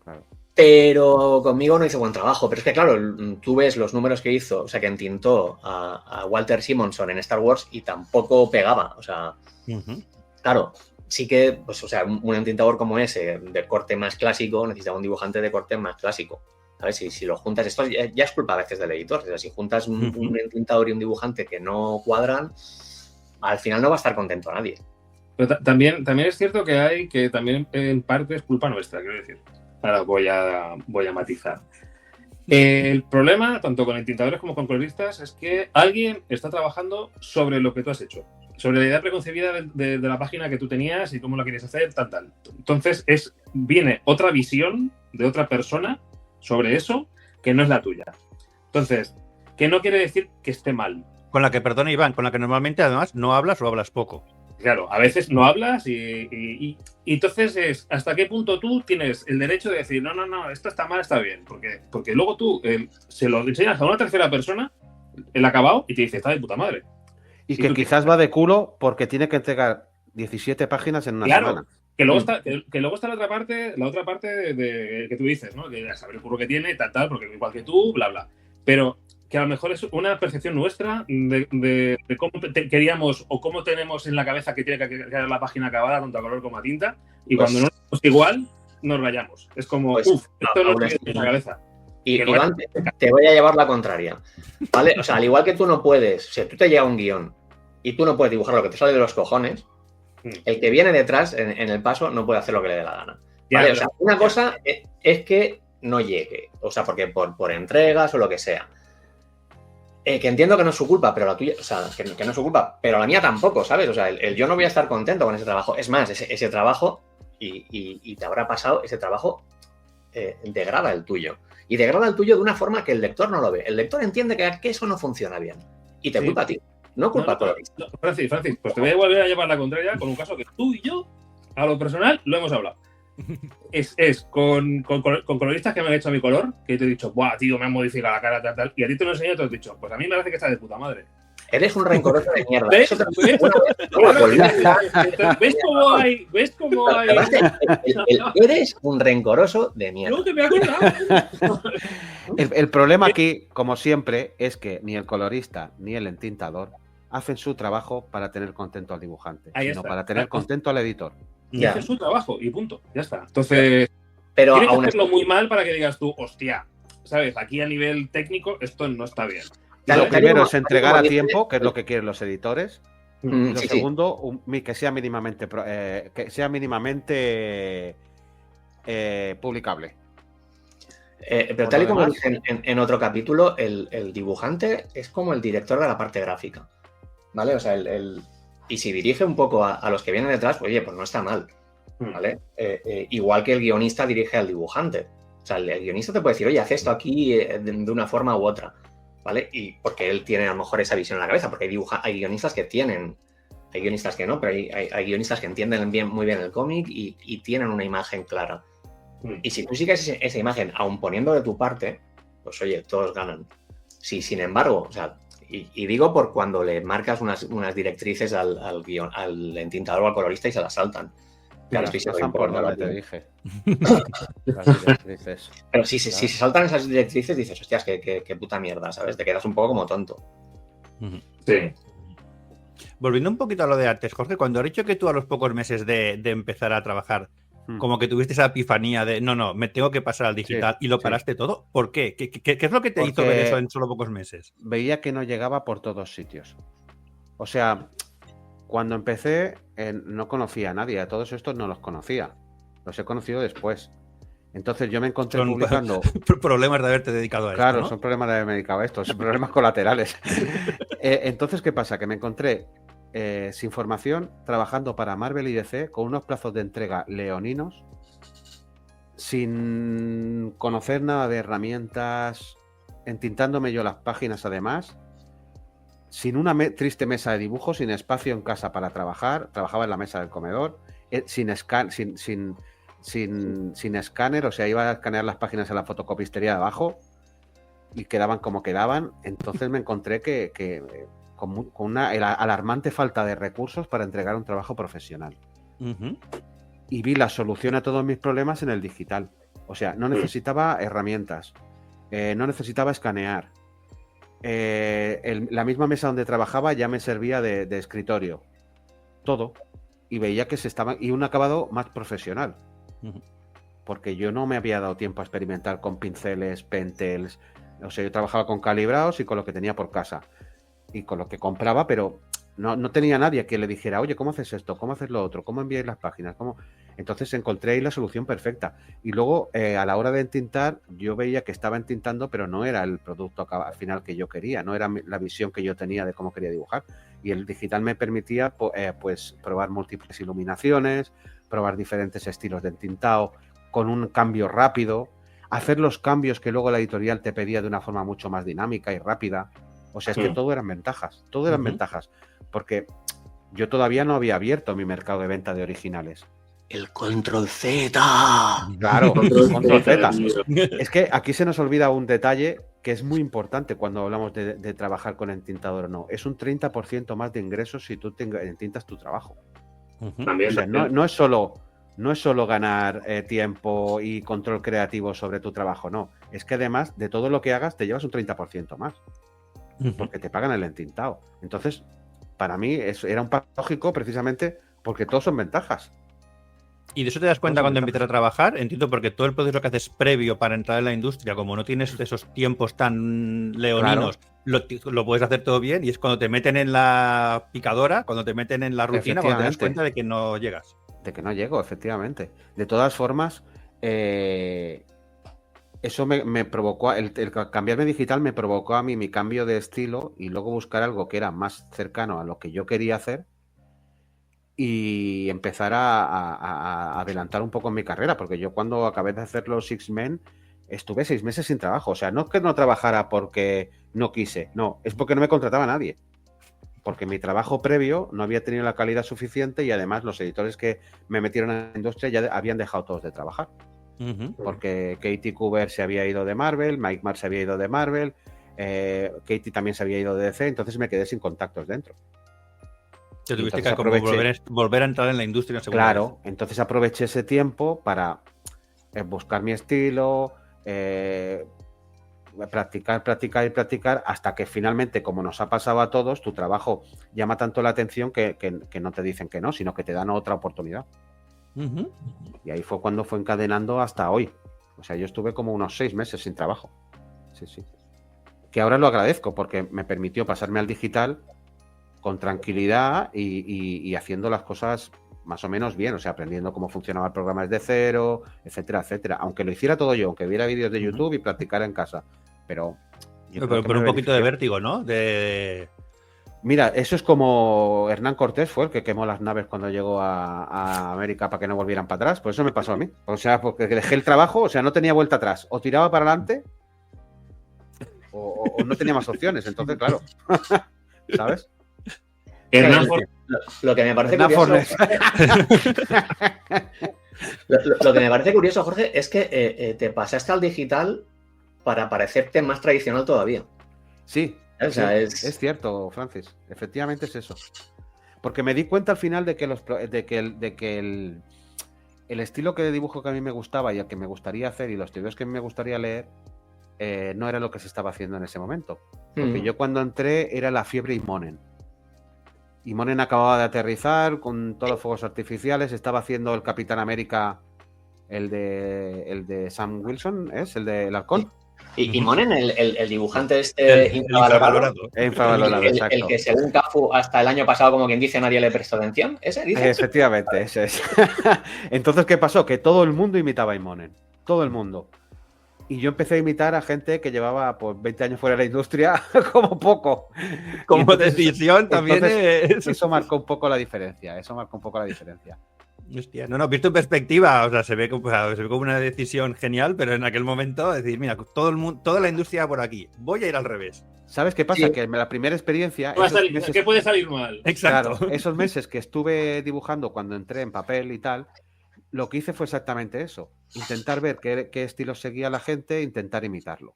C: Claro.
B: Pero conmigo no hizo buen trabajo. Pero es que, claro, tú ves los números que hizo, o sea, que entintó a Walter Simonson en Star Wars y tampoco pegaba. O sea, claro, sí que, pues, o sea, un entintador como ese, de corte más clásico, necesitaba un dibujante de corte más clásico. ¿Sabes? Si lo juntas, esto ya es culpa a veces del editor. O sea, si juntas un entintador y un dibujante que no cuadran, al final no va a estar contento nadie.
D: Pero también es cierto que hay que también en parte es culpa nuestra, quiero decir. Ahora voy a matizar. El problema, tanto con entintadores como con coloristas, es que alguien está trabajando sobre lo que tú has hecho, sobre la idea preconcebida de la página que tú tenías y cómo la quieres hacer, tal. Entonces, viene otra visión de otra persona sobre eso que no es la tuya. Entonces, que no quiere decir que esté mal.
A: Con la que, perdona Iván, con la que normalmente además no hablas o hablas poco.
D: Claro, a veces no hablas y entonces es hasta qué punto tú tienes el derecho de decir no, esto está mal, está bien. Porque luego tú se lo enseñas a una tercera persona, el acabado, y te dice, está de puta madre.
C: Y que quizás va de culo porque tiene que entregar 17 páginas en una semana.
D: Que luego está la otra parte de que tú dices, ¿no? Que ya saber el curro que tiene, tal, porque igual que tú, bla, bla. Pero que a lo mejor es una percepción nuestra de cómo queríamos o cómo tenemos en la cabeza que tiene que quedar la página acabada, tanto a color como a tinta, y pues, cuando no es igual, nos rayamos. Es como, pues, esto no tiene en la cabeza.
B: Y Iván, te voy a llevar la contraria, ¿vale? O sea, al igual que tú no puedes, o sea, tú te llega un guión y tú no puedes dibujar lo que te sale de los cojones, el que viene detrás, en el paso, no puede hacer lo que le dé la gana. ¿Vale? O sea, una cosa es que no llegue, o sea, porque por entregas o lo que sea. Que entiendo que no es su culpa, pero la tuya, o sea, que no es su culpa, pero la mía tampoco, ¿sabes? O sea, yo no voy a estar contento con ese trabajo. Es más, ese trabajo, y te habrá pasado, ese trabajo degrada el tuyo. Y degrada el tuyo de una forma que el lector no lo ve. El lector entiende que eso no funciona bien. Y te culpa a ti, no culpa a todo.
D: Francis, pues te voy a volver a llevar la contraria con un caso que tú y yo, a lo personal, lo hemos hablado. es con coloristas que me han hecho a mi color, que te he dicho, buah, tío, me han modificado la cara, tal, y a ti te lo enseño y te lo he dicho, pues a mí me parece que está de puta madre.
B: Eres un rencoroso de mierda.
D: ¿Ves?
B: Eso
D: ¿Ves cómo hay? ¿Ves cómo hay?
B: Eres un rencoroso de mierda.
D: No, que me he acordado.
C: El problema aquí, como siempre, es que ni el colorista ni el entintador hacen su trabajo para tener contento al dibujante,
D: Ahí
C: sino
D: está.
C: para tener contento al editor.
D: Y
B: Ya.
D: hace su trabajo y punto. Ya está. Entonces,
B: Pero
D: tienes que
B: aún
D: hacerlo
B: así,
D: muy mal para que digas tú, hostia, ¿sabes? Aquí a nivel técnico esto no está bien.
B: Tal-
C: Lo
B: tal y
C: primero
B: como-
C: es
B: tal y
C: entregar
B: como
C: a
B: dice-
C: tiempo, que es lo que quieren los editores. Y lo
B: sí, sí.
C: segundo, que sea mínimamente publicable.
B: Pero tal y como dije en otro capítulo, el dibujante es como el director de la parte gráfica, ¿vale? O sea, y si dirige un poco a los que vienen detrás, pues, oye, pues no está mal, ¿vale? Igual que el guionista dirige al dibujante. O sea, el guionista te puede decir, oye, haz esto aquí de una forma u otra, ¿vale? Y porque él tiene a lo mejor esa visión en la cabeza, porque hay guionistas que tienen, hay guionistas que no, pero hay guionistas que entienden muy bien el cómic y tienen una imagen clara. Y si tú sigues esa imagen, aun poniendo de tu parte, pues oye, todos ganan. Sí, sin embargo, o sea, y digo por cuando le marcas unas directrices al entintador o al colorista y se las saltan. Claro, estoy siendo
C: Pasan por donde
B: importante.
C: te dije. Las directrices.
B: Pero si se saltan esas directrices, dices, hostias, qué puta mierda, ¿sabes? Te quedas un poco como tonto.
D: Sí.
A: Volviendo un poquito a lo de antes, Jorge, cuando has dicho que tú a los pocos meses de empezar a trabajar, como que tuviste esa epifanía de, no, me tengo que pasar al digital y lo paraste todo, ¿por qué? ¿Qué es lo que te hizo ver eso en solo pocos meses?
C: Veía que no llegaba por todos sitios. O sea, cuando empecé no conocía a nadie, a todos estos no los conocía. Los he conocido después. Entonces yo me encontré publicando...
A: Problemas de haberte dedicado a esto,
C: Claro,
A: ¿no?
C: son problemas de haberme dedicado a esto, son problemas colaterales. Entonces, ¿qué pasa? Que me encontré sin formación, trabajando para Marvel y DC, con unos plazos de entrega leoninos, sin conocer nada de herramientas, entintándome yo las páginas además, sin una triste mesa de dibujo, sin espacio en casa para trabajar, trabajaba en la mesa del comedor, sin escáner, o sea, iba a escanear las páginas en la fotocopistería de abajo y quedaban como quedaban. Entonces me encontré con una alarmante falta de recursos para entregar un trabajo profesional. Y vi la solución a todos mis problemas en el digital. O sea, no necesitaba herramientas, no necesitaba escanear. La misma mesa donde trabajaba ya me servía de escritorio. Todo. Y veía que y un acabado más profesional. Porque yo no me había dado tiempo a experimentar con pinceles, pentels. O sea, yo trabajaba con calibrados y con lo que tenía por casa. Y con lo que compraba, pero no tenía nadie que le dijera, oye, ¿cómo haces esto? ¿Cómo haces lo otro? ¿Cómo enviáis las páginas? Entonces encontré ahí la solución perfecta. Y luego, a la hora de entintar, yo veía que estaba entintando, pero no era el producto al final que yo quería, no era la visión que yo tenía de cómo quería dibujar. Y el digital me permitía, pues, probar múltiples iluminaciones, probar diferentes estilos de entintado, con un cambio rápido, hacer los cambios que luego la editorial te pedía de una forma mucho más dinámica y rápida. O sea, es que todo eran ventajas, ventajas, porque yo todavía no había abierto mi mercado de venta de originales.
B: El Control Z.
C: Claro, Control Z. Es que aquí se nos olvida un detalle que es muy importante cuando hablamos de trabajar con entintador o no. Es un 30% más de ingresos si tú entintas tu trabajo.
D: También,
C: o sea, no es solo ganar tiempo y control creativo sobre tu trabajo, no. Es que además de todo lo que hagas te llevas un 30% más. Porque te pagan el entintado. Entonces, para mí era un paso lógico precisamente porque todos son ventajas.
A: ¿Y de eso te das cuenta cuando empiezas a trabajar? Entiendo, porque todo el proceso que haces previo para entrar en la industria, como no tienes esos tiempos tan leoninos, claro, lo puedes hacer todo bien, y es cuando te meten en la picadora, cuando te meten en la rutina, cuando te das cuenta de que no llegas.
C: De que no llego, efectivamente. De todas formas, eso me provocó, el cambiarme digital me provocó a mí mi cambio de estilo y luego buscar algo que era más cercano a lo que yo quería hacer y empezar a adelantar un poco en mi carrera, porque yo cuando acabé de hacer los X-Men estuve 6 meses sin trabajo. O sea, no es que no trabajara porque no quise, no, es porque no me contrataba nadie. porque mi trabajo previo no había tenido la calidad suficiente y además los editores que me metieron en la industria ya habían dejado todos de trabajar. Porque Katie Cooper se había ido de Marvel, Mike Marr se había ido de Marvel, Katie también se había ido de DC, entonces me quedé sin contactos dentro.
A: Te tuviste que volver a entrar en la industria.
C: Claro, entonces aproveché ese tiempo para buscar mi estilo, practicar hasta que finalmente, como nos ha pasado a todos, tu trabajo llama tanto la atención que no te dicen que no, sino que te dan otra oportunidad. Y ahí fue cuando fue encadenando hasta hoy. O sea, yo estuve como unos 6 meses sin trabajo. Sí. Que ahora lo agradezco porque me permitió pasarme al digital con tranquilidad y haciendo las cosas más o menos bien, o sea, aprendiendo cómo funcionaba el programa desde cero, etcétera, etcétera. Aunque lo hiciera todo yo, aunque viera vídeos de YouTube y practicara en casa. Pero
A: un poquito de vértigo, ¿no?
C: Mira, eso es como Hernán Cortés fue el que quemó las naves cuando llegó a América para que no volvieran para atrás. Pues eso me pasó a mí. O sea, porque dejé el trabajo, o sea, no tenía vuelta atrás. O tiraba para adelante o no tenía más opciones. Entonces, claro. ¿Sabes?
B: Lo que me parece curioso... lo que me parece curioso, Jorge, es que te pasaste al digital para parecerte más tradicional todavía.
C: Sí. O sea, es cierto, Francis. Efectivamente es eso. Porque me di cuenta al final de que el estilo de dibujo que a mí me gustaba y el que me gustaría hacer y los tebeos que me gustaría leer no era lo que se estaba haciendo en ese momento. Porque yo cuando entré era la fiebre Imonen. Imonen acababa de aterrizar con todos los fuegos artificiales, estaba haciendo el Capitán América, el de Sam Wilson, ¿es? El de El Halcón.
B: Y Monen, el dibujante
A: infravalorado.
C: Exacto.
B: El que según Cafu hasta el año pasado, como quien dice, nadie le prestó atención. ¿Ese dice?
C: Efectivamente, ese es. Entonces, ¿qué pasó? Que todo el mundo imitaba a Imonen. Todo el mundo. Y yo empecé a imitar a gente que llevaba pues 20 años fuera de la industria, como poco.
A: Como entonces, decisión también
C: eso marcó un poco la diferencia.
A: Hostia, no, visto en perspectiva, o sea, se ve como una decisión genial, pero en aquel momento decir, mira, toda la industria por aquí, voy a ir al revés.
C: ¿Sabes qué pasa? Sí. Que en la primera experiencia...
D: ¿Qué puede salir mal?
A: Exacto.
C: Claro, esos meses que estuve dibujando cuando entré en papel y tal, lo que hice fue exactamente eso. Intentar ver qué estilo seguía la gente, intentar imitarlo.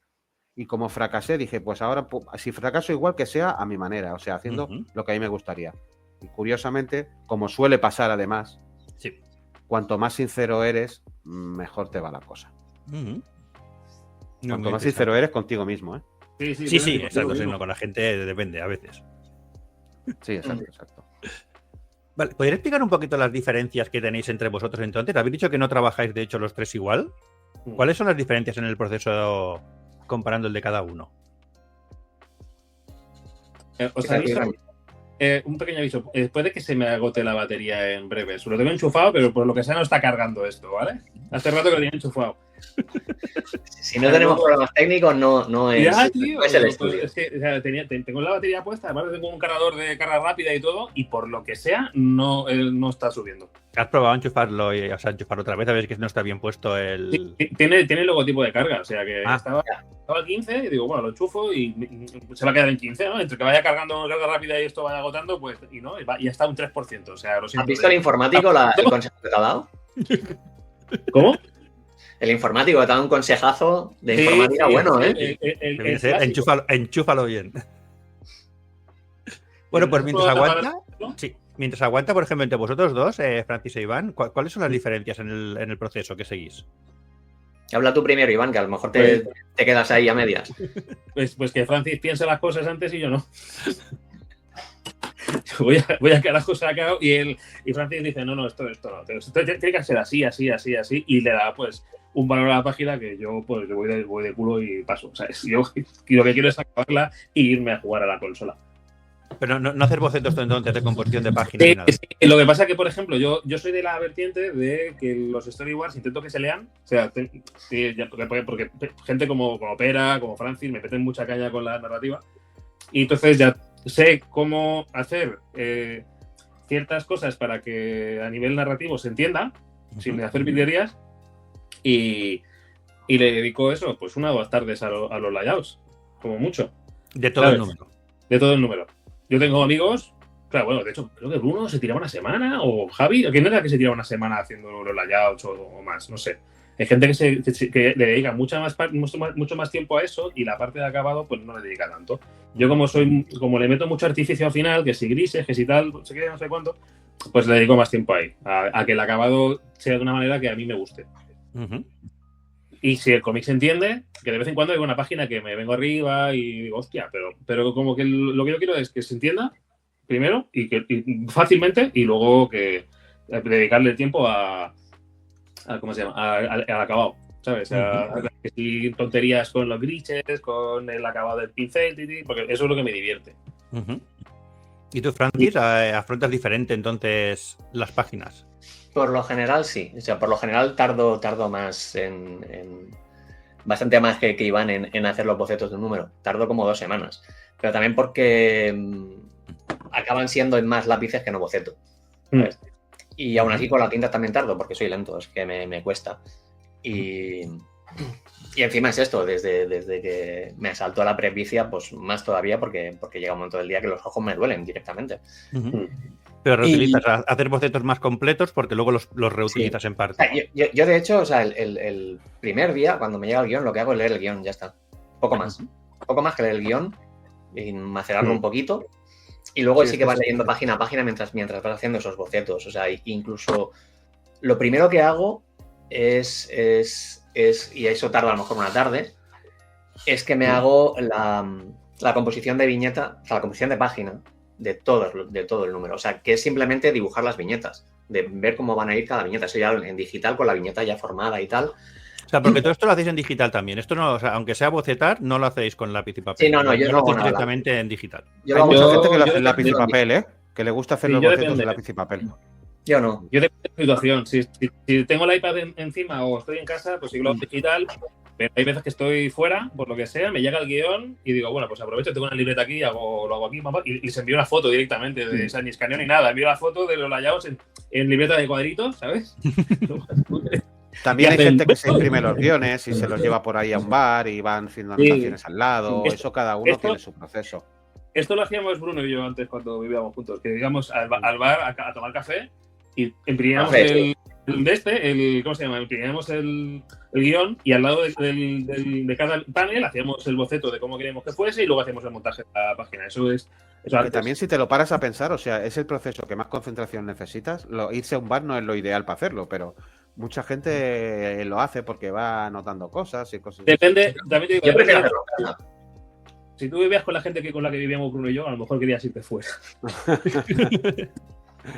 C: Y como fracasé, dije, pues ahora, si fracaso igual que sea a mi manera, o sea, haciendo lo que a mí me gustaría. Y curiosamente, como suele pasar además,
A: sí.
C: Cuanto más sincero eres, mejor te va la cosa. Cuanto más sincero eres contigo mismo, ¿eh?
A: Sí, exacto. No, con la gente depende a veces.
C: Sí, exacto.
A: Vale, ¿podrías explicar un poquito las diferencias que tenéis entre vosotros entonces? Habéis dicho que no trabajáis, de hecho, los tres igual. ¿Cuáles son las diferencias en el proceso comparando el de cada uno?
D: Un pequeño aviso. Puede que se me agote la batería en breve. Lo tengo enchufado, pero por lo que sea no está cargando esto, ¿vale? Hace rato que lo tenía enchufado.
B: Si no tenemos problemas técnicos, no es,
D: ya, tío,
B: no es el estudio.
D: Es que, o sea, tengo la batería puesta, además tengo un cargador de carga rápida y todo, y por lo que sea, no está subiendo.
A: ¿Has probado enchufarlo otra vez? A ver que no está bien puesto el...
D: Sí, tiene logotipo de carga, o sea que estaba a 15 y digo, bueno, lo enchufo y se va a quedar en 15, ¿no? Entre que vaya cargando carga rápida y esto vaya agotando, pues, y ya está un 3%, o sea, lo siento.
B: ¿Has visto el informático el consejo que te ha dado?
D: ¿Cómo?
B: El informático te ha dado un consejazo de informática bueno, ¿eh?
A: Enchúfalo bien. Bueno, pues mientras aguanta... Sí. Mientras aguanta, por ejemplo, entre vosotros dos, Francis e Iván, ¿cuáles son las diferencias en el proceso que seguís?
B: Habla tú primero, Iván, que a lo mejor te quedas ahí a medias.
D: Pues que Francis piense las cosas antes y yo no. Voy a carajo sacado y Francis dice, no, esto no. Esto tiene que ser así, y le da, pues, un valor a la página que yo, pues, voy de culo y paso. O sea, yo lo que quiero es acabarla e irme a jugar a la consola.
A: Pero no hacer bocetos entonces de composición de páginas ni nada.
D: Sí. Lo que pasa es que, por ejemplo, yo soy de la vertiente de que los storyboards intento que se lean. O sea, porque gente como Pera, como Francis, me meten mucha caña con la narrativa. Y entonces ya sé cómo hacer ciertas cosas para que a nivel narrativo se entienda, sin hacer virguerías. Y le dedico eso, pues 1 o 2 tardes a los layouts, como mucho.
A: De todo el número.
D: De todo el número. yo tengo amigos, claro, bueno, de hecho, creo que Bruno se tiraba una semana, o Javi, ¿quién era que se tiraba una semana haciendo los layouts o más? No sé. Hay gente que le dedica mucho más tiempo a eso y la parte de acabado pues no le dedica tanto. Yo como le meto mucho artificio al final, que si grises, que si tal, no sé qué, no sé cuánto, pues le dedico más tiempo ahí, a que el acabado sea de una manera que a mí me guste.
A: Uh-huh.
D: Y si el cómic se entiende, que de vez en cuando hay una página que me vengo arriba y digo, hostia, pero como que lo que yo quiero es que se entienda primero y fácilmente y luego que dedicarle el tiempo a ¿cómo se llama? Al acabado, ¿sabes? Que si tonterías con los grises, con el acabado del pincel, porque eso es lo que me divierte.
A: Uh-huh. ¿Y tú, Francis, afrontas diferente entonces las páginas?
B: Por lo general sí, o sea, por lo general tardo más bastante más que Iván en hacer los bocetos de un número, tardo como 2 semanas, pero también porque acaban siendo en más lápices que no boceto, ¿sabes? Y aún así con la tinta también tardo porque soy lento, es que me cuesta. Y encima es esto, desde que me asaltó la presbicia, pues más todavía porque llega un momento del día que los ojos me duelen directamente.
A: Uh-huh. Pero reutilizas hacer bocetos más completos porque luego los reutilizas en parte.
B: O sea, yo de hecho, o sea, el primer día, cuando me llega el guión, lo que hago es leer el guión, ya está. Poco más que leer el guión y macerarlo un poquito. Y luego sí que vas leyendo página a página mientras vas haciendo esos bocetos. O sea, incluso lo primero que hago es y eso tarda a lo mejor una tarde, es que me hago la composición de viñeta, o sea, la composición de página de todo el número. O sea, que es simplemente dibujar las viñetas, de ver cómo van a ir cada viñeta. Eso ya en digital, con la viñeta ya formada y tal.
A: O sea, porque todo esto lo hacéis en digital también. Esto no, o sea, aunque sea bocetar, no lo hacéis con lápiz y papel.
B: Sí, no, yo
A: lo hacéis directamente en digital.
C: Hay mucha gente que lo hace en lápiz y papel, que le gusta hacer los bocetos de lápiz y papel.
B: Yo no.
D: Yo depende de la situación. Si tengo el iPad encima o estoy en casa, pues sí que lo hago digital. Pero hay veces que estoy fuera, por lo que sea, me llega el guión y digo, bueno, pues aprovecho, tengo una libreta aquí, lo hago aquí, y les envío una foto directamente, o sea, ni escaneo ni nada, envío la foto de los layouts en libreta de cuadritos, ¿sabes?
C: También hay gente que se imprime los guiones y se los lleva por ahí a un bar y van haciendo anotaciones al lado. Eso cada uno tiene su proceso.
D: Esto lo hacíamos Bruno y yo antes cuando vivíamos juntos, que íbamos al bar a tomar café y imprimíamos ¿cómo se llama? Imprimíamos el guión y al lado de cada panel hacíamos el boceto de cómo queríamos que fuese y luego hacíamos el montaje de la página. Eso
C: que también si te lo paras a pensar, o sea, es el proceso que más concentración necesitas. Irse a un bar no es lo ideal para hacerlo, pero mucha gente lo hace porque va anotando cosas y cosas.
D: Depende, también te digo,
B: yo prefiero hacerlo.
D: Si tú vivías con la gente con la que vivíamos Bruno y yo, a lo mejor querías irte fuera.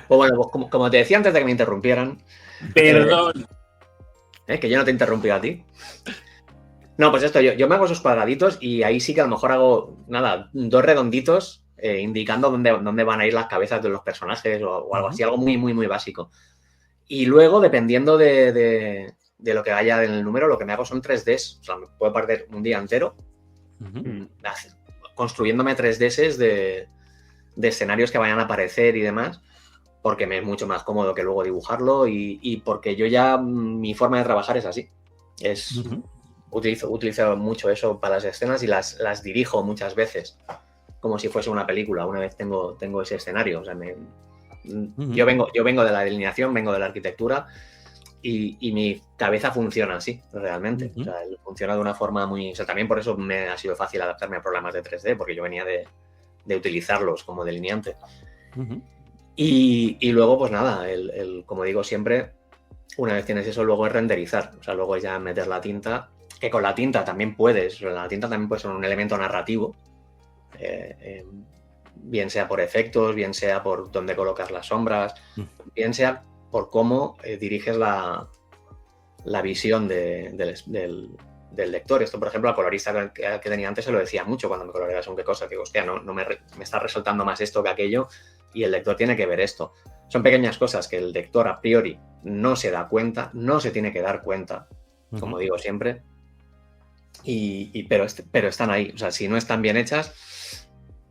B: Pues bueno, pues como te decía antes de que me interrumpieran.
D: Perdón.
B: Que yo no te interrumpí a ti. No, pues esto, yo me hago esos cuadraditos y ahí sí que a lo mejor hago, 2 redonditos indicando dónde van a ir las cabezas de los personajes o algo así, algo muy, muy, muy básico. Y luego, dependiendo de lo que haya en el número, lo que me hago son 3Ds. O sea, me puedo perder un día entero construyéndome 3Ds de escenarios que vayan a aparecer y demás, porque me es mucho más cómodo que luego dibujarlo y porque yo ya, mi forma de trabajar es así. Utilizo mucho eso para las escenas y las dirijo muchas veces, como si fuese una película. Una vez tengo ese escenario. O sea, yo vengo de la delineación, vengo de la arquitectura y mi cabeza funciona así, realmente. O sea, funciona de una forma muy... O sea, también por eso me ha sido fácil adaptarme a programas de 3D, porque yo venía de utilizarlos como delineante. Y luego, pues nada, como digo siempre, una vez tienes eso, luego es renderizar. O sea, luego ya meter la tinta, que con la tinta también puedes. La tinta también puede ser un elemento narrativo, bien sea por efectos, bien sea por dónde colocas las sombras, bien sea por cómo diriges la visión del lector. Esto, por ejemplo, al colorista que tenía antes se lo decía mucho cuando me coloreaba según qué cosa, que hostia, no me está resaltando más esto que aquello y el lector tiene que ver esto. Son pequeñas cosas que el lector a priori no se da cuenta, no se tiene que dar cuenta, como digo siempre, pero están ahí. O sea, si no están bien hechas,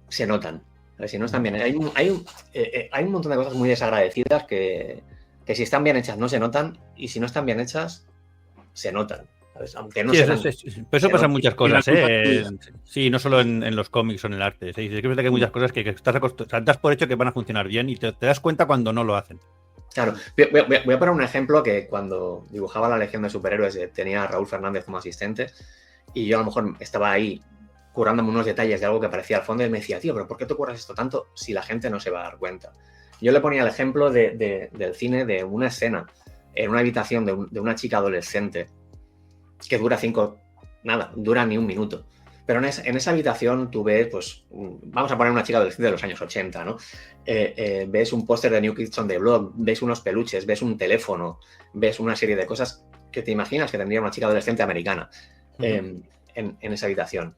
B: se notan. Si no están bien, hay un montón de cosas muy desagradecidas que si están bien hechas no se notan y si no están bien hechas, se notan. ¿sabes? Aunque no
A: Sí,
B: sean...
A: pero eso pasa en muchas cosas, ¿eh?
D: culpa
A: Sí, no solo en los cómics o en el arte. ¿sí? Es que es verdad que hay muchas cosas que estás das por hecho que van a funcionar bien y te das cuenta cuando no lo hacen.
B: Claro, voy a poner un ejemplo que cuando dibujaba la Legión de Superhéroes tenía a Raúl Fernández como asistente y yo a lo mejor estaba ahí curándome unos detalles de algo que aparecía al fondo y él me decía, tío, pero ¿por qué te curas esto tanto si la gente no se va a dar cuenta? Yo le ponía el ejemplo del cine de una escena en una habitación de una chica adolescente que dura ni un minuto. Pero en esa habitación tú ves, pues, vamos a poner una chica adolescente de los años 80, ¿no? Ves un póster de New Kids on the Block, ves unos peluches, ves un teléfono, ves una serie de cosas que te imaginas que tendría una chica adolescente americana en esa habitación.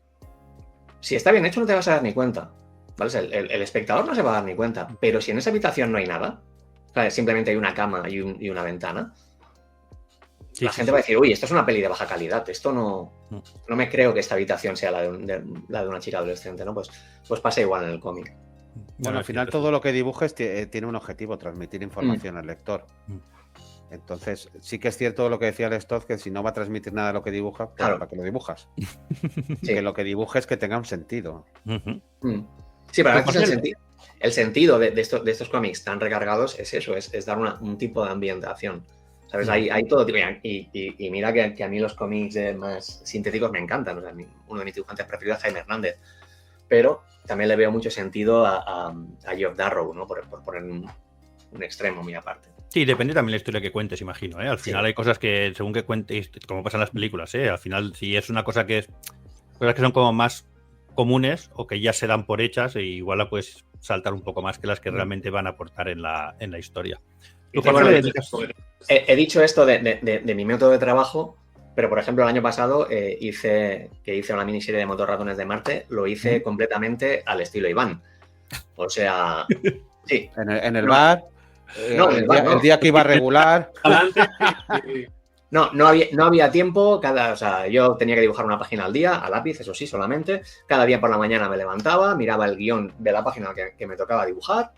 B: Si está bien hecho no te vas a dar ni cuenta, ¿vale? El espectador no se va a dar ni cuenta, pero si en esa habitación no hay nada, ¿sabes? Simplemente hay una cama y una ventana, la gente va a decir, uy, esto es una peli de baja calidad, esto no me creo que esta habitación sea la de una chica adolescente, ¿no? Pues pasa igual en el cómic.
C: Bueno, al final todo lo que dibujes tiene un objetivo, transmitir información al lector. Entonces, sí que es cierto lo que decía Lestov, que si no va a transmitir nada de lo que dibuja, pues
B: Claro.
C: ¿para qué lo dibujas?
B: Sí.
C: Que lo que dibujes que tenga un sentido.
B: Sí, pero a veces el sentido de estos cómics tan recargados es eso, es dar un tipo de ambientación. ¿Sabes? Hay todo tipo. Y mira que a mí los cómics más sintéticos me encantan. O sea, uno de mis dibujantes preferidos es Jaime Hernández. Pero también le veo mucho sentido a Geoff Darrow, ¿no? Por poner un extremo muy aparte.
A: Sí, depende también de la historia que cuentes, imagino. Al final hay cosas que, según que cuentes, como pasa en las películas, al final, si es una cosa que cosas que son como más comunes o que ya se dan por hechas, igual la puedes saltar un poco más que las que realmente van a aportar en la historia.
B: He dicho esto de mi método de trabajo, pero por ejemplo el año pasado hice una miniserie de Motorratones de Marte, lo hice completamente al estilo Iván. O sea, sí.
C: En el bar,
B: el
C: día que iba a regular.
B: No había tiempo, o sea, yo tenía que dibujar una página al día, a lápiz, eso sí, solamente. Cada día por la mañana me levantaba, miraba el guión de la página que me tocaba dibujar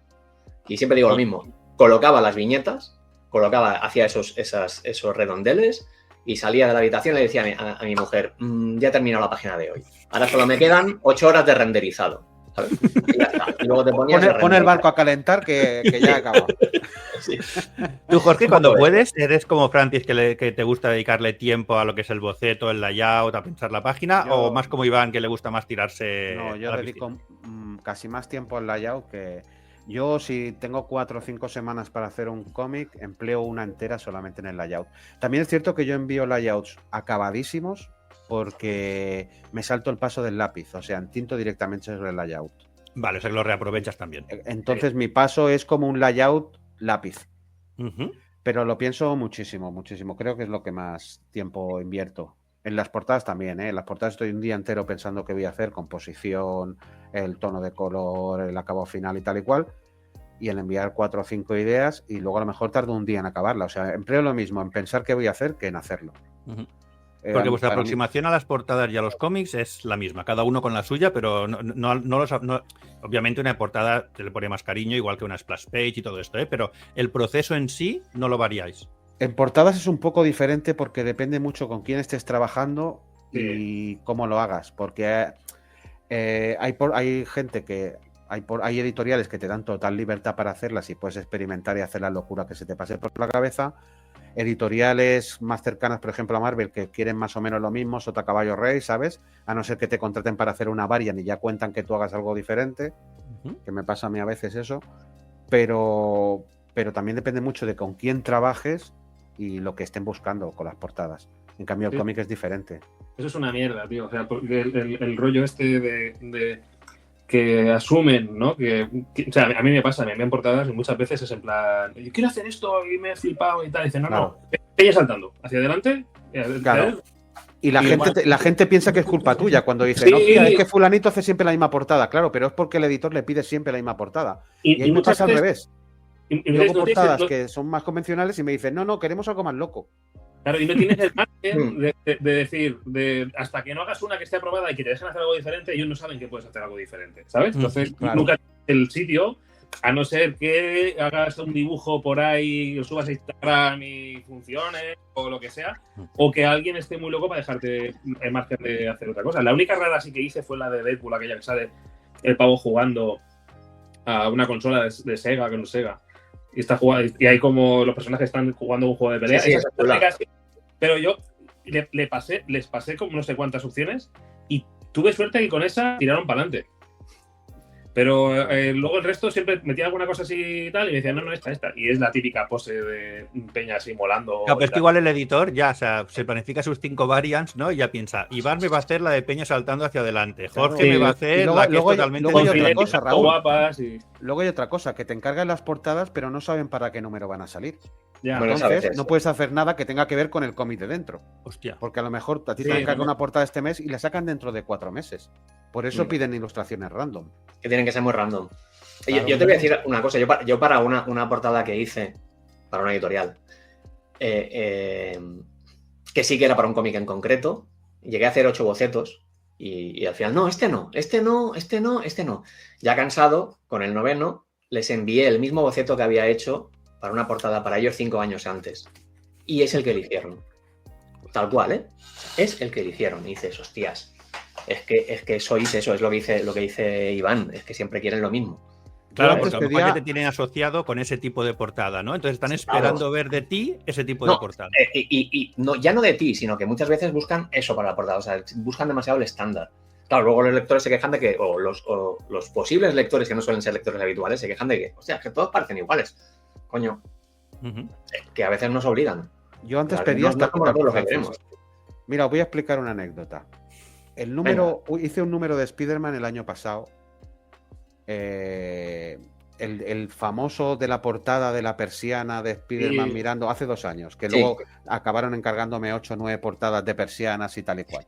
B: y siempre digo lo mismo. Colocaba las viñetas, hacía esos redondeles y salía de la habitación y le decía a mi mujer, ya he terminado la página de hoy. Ahora solo me quedan 8 horas de renderizado. ¿Sabes? Y ya está. Y luego te ponías
C: Pon el barco a calentar que ya acaba.
B: Sí.
A: Tú, Jorge, cuando puedes, ¿eres como Francis que te gusta dedicarle tiempo a lo que es el boceto, el layout, a pensar la página? ¿O más como Iván, que le gusta más tirarse?
C: No, yo dedico casi más tiempo al layout que... Yo, si tengo 4 o 5 semanas para hacer un cómic, empleo una entera solamente en el layout. También es cierto que yo envío layouts acabadísimos porque me salto el paso del lápiz, o sea, entinto directamente sobre el layout.
A: Vale, o sea que lo reaprovechas también.
C: Entonces mi paso es como un layout lápiz. Pero lo pienso muchísimo, muchísimo. Creo que es lo que más tiempo invierto. En las portadas también, ¿eh? En las portadas estoy un día entero pensando qué voy a hacer, composición, el tono de color, el acabado final y tal y cual, y en enviar 4 o 5 ideas y luego a lo mejor tardo un día en acabarla. O sea, empleo lo mismo en pensar qué voy a hacer que en hacerlo.
A: Porque vuestra aproximación a las portadas y a los cómics es la misma, cada uno con la suya, pero obviamente una portada se le pone más cariño, igual que una splash page y todo esto, pero el proceso en sí no lo variáis.
C: En portadas es un poco diferente porque depende mucho con quién estés trabajando y cómo lo hagas, porque hay gente que hay editoriales que te dan total libertad para hacerlas y puedes experimentar y hacer la locura que se te pase por la cabeza. Editoriales más cercanas, por ejemplo, a Marvel, que quieren más o menos lo mismo, Sota Caballo Rey, ¿sabes? A no ser que te contraten para hacer una variant y ya cuentan que tú hagas algo diferente, que me pasa a mí a veces eso, pero también depende mucho de con quién trabajes y lo que estén buscando con las portadas. En cambio, el cómic es diferente.
D: Eso es una mierda, tío. O sea, porque el rollo este de que asumen, ¿no? O sea, a mí me pasa, me envían portadas y muchas veces es en plan, yo quiero hacer esto y me he flipado y tal. Y dicen, no, ella saltando hacia adelante.
C: Claro. Y la gente piensa que es culpa tuya cuando dice, no, tía, es que fulanito hace siempre la misma portada. Claro, pero es porque el editor le pide siempre la misma portada. Y ahí me pasa al revés. Y luego portadas que son más convencionales y me dicen, no, queremos algo más loco.
D: Claro, y no tienes el margen de decir, hasta que no hagas una que esté aprobada y que te dejen hacer algo diferente, ellos no saben que puedes hacer algo diferente, ¿sabes? Entonces, nunca tienes el sitio A no ser que hagas un dibujo por ahí, lo subas a Instagram y funcione, o lo que sea, o que alguien esté muy loco para dejarte el margen de hacer otra cosa. La única rara sí que hice fue la de Deadpool, aquella que sale el pavo jugando a una consola de Sega, que no es Sega. Y está jugando, y hay como los personajes están jugando un juego de pelea.
B: Sí,
D: Esas técnicas, pero yo les pasé como no sé cuántas opciones y tuve suerte que con esa tiraron para adelante. Pero luego el resto siempre metía alguna cosa así y tal, y me decían, no, esta. Y es la típica pose de Peña así molando.
A: Claro, pero es que igual el editor ya, o sea, se planifica sus 5 variants, ¿no? Y ya piensa, Iván me va a hacer la de Peña saltando hacia adelante, Jorge me va a hacer la que es totalmente
C: luego hay otra cosa, Raúl.
D: Guapas y...
C: Luego hay otra cosa, que te encargan las portadas, pero no saben para qué número van a salir.
D: Ya.
B: Bueno,
C: Entonces, no puedes hacer nada que tenga que ver con el cómic de dentro.
A: Hostia.
C: Porque a lo mejor a ti te encargan una portada este mes y la sacan dentro de 4 meses. Por eso piden ilustraciones random.
B: Que tienen que ser muy random.
C: Claro.
B: Yo te voy a decir una cosa. Yo para una portada que hice para una editorial, que sí que era para un cómic en concreto, llegué a hacer 8 bocetos y al final, no. Ya cansado, con el 9º, les envié el mismo boceto que había hecho para una portada para ellos 5 años antes. Y es el que eligieron. Tal cual, ¿eh? Es el que eligieron. Y dices, hostias, es que sois eso, es lo que dice Iván, es que siempre quieren lo mismo.
A: Claro, porque a lo mejor ya te tienen asociado con ese tipo de portada, ¿no? Entonces están esperando ver de ti ese tipo de portada.
B: Y no, ya no de ti, sino que muchas veces buscan eso para la portada, o sea, buscan demasiado el estándar. Claro, luego los lectores se quejan de que, o los posibles lectores que no suelen ser lectores habituales, se quejan de que, hostia, que todos parecen iguales. Coño, que a veces nos obligan.
C: Yo antes pedía hasta
B: lo que queremos.
C: Mira, os voy a explicar una anécdota. Hice un número de Spider-Man el año pasado. El famoso de la portada de la persiana de Spider-Man mirando hace 2 años, que luego acabaron encargándome 8 o 9 portadas de persianas y tal y cual.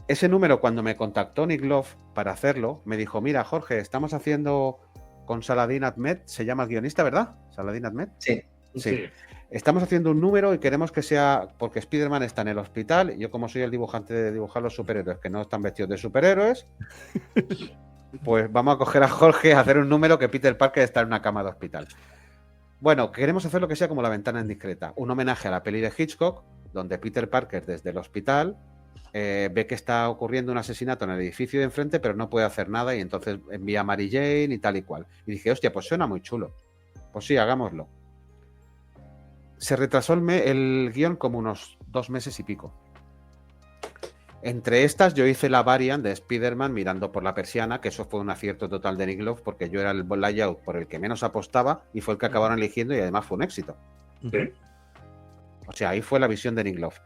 C: Ese número, cuando me contactó Nick Love para hacerlo, me dijo, mira, Jorge, estamos haciendo con Saladin Ahmed, se llama el guionista, ¿verdad? Saladin Ahmed.
B: Sí.
C: Estamos haciendo un número y queremos que sea, porque Spider-Man está en el hospital, y yo como soy el dibujante de dibujar los superhéroes que no están vestidos de superhéroes, pues vamos a coger a Jorge a hacer un número que Peter Parker está en una cama de hospital. Bueno, queremos hacer lo que sea como La ventana indiscreta, un homenaje a la peli de Hitchcock, donde Peter Parker desde el hospital ve que está ocurriendo un asesinato en el edificio de enfrente, pero no puede hacer nada y entonces envía a Mary Jane y tal y cual. Y dije, hostia, pues suena muy chulo. Pues sí, hagámoslo. Se retrasó el guión como unos 2 meses y pico. Entre estas yo hice la variant de Spider-Man mirando por la persiana, que eso fue un acierto total de Nick Love, porque yo era el layout por el que menos apostaba y fue el que acabaron eligiendo y además fue un éxito. O sea, ahí fue la visión de Nick Love.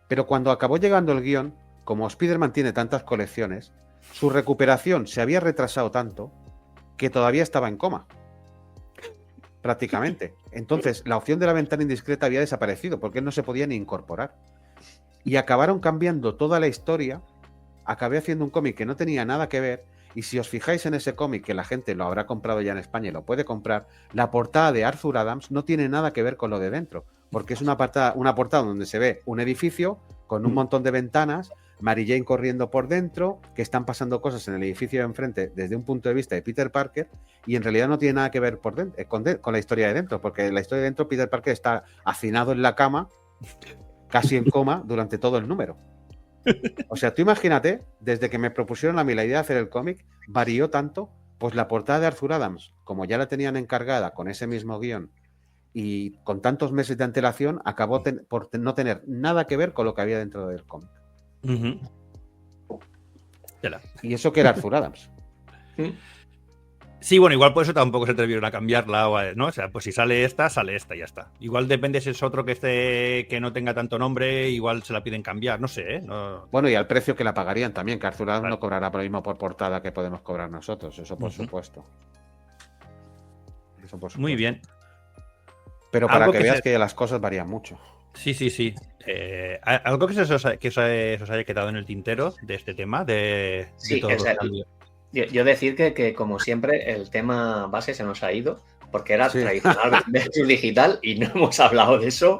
C: Pero cuando acabó llegando el guión, como Spider-Man tiene tantas colecciones, su recuperación se había retrasado tanto que todavía estaba en coma. Prácticamente. Entonces, la opción de la ventana indiscreta había desaparecido porque él no se podía ni incorporar. Y acabaron cambiando toda la historia. Acabé haciendo un cómic que no tenía nada que ver. Y si os fijáis en ese cómic, que la gente lo habrá comprado ya en España y lo puede comprar, la portada de Arthur Adams no tiene nada que ver con lo de dentro. Porque es una portada donde se ve un edificio con un montón de ventanas, Mary Jane corriendo por dentro, que están pasando cosas en el edificio de enfrente desde un punto de vista de Peter Parker, y en realidad no tiene nada que ver con la historia de dentro, porque la historia de dentro Peter Parker está hacinado en la cama, casi en coma, durante todo el número. O sea, tú imagínate, desde que me propusieron a mí la idea de hacer el cómic, varió tanto, pues la portada de Arthur Adams, como ya la tenían encargada con ese mismo guión, y con tantos meses de antelación, acabó por no tener nada que ver con lo que había dentro del cómic. Y eso que era Arthur Adams.
A: Sí, bueno, igual por eso tampoco se atrevieron a cambiarla, ¿no? O sea, pues si sale esta y ya está. Igual depende si es otro que no tenga tanto nombre, igual se la piden cambiar, no sé, ¿eh? No...
C: Bueno, y al precio que la pagarían también, que Arthur Adams no cobrará por lo mismo por portada que podemos cobrar nosotros, eso por supuesto.
A: Muy bien.
C: Pero para que veas que las cosas varían mucho.
A: Sí. ¿Algo que os haya quedado en el tintero de este tema? De todos los cambios.
B: Yo decir que, como siempre, el tema base se nos ha ido, porque era tradicional versus digital y no hemos hablado de eso.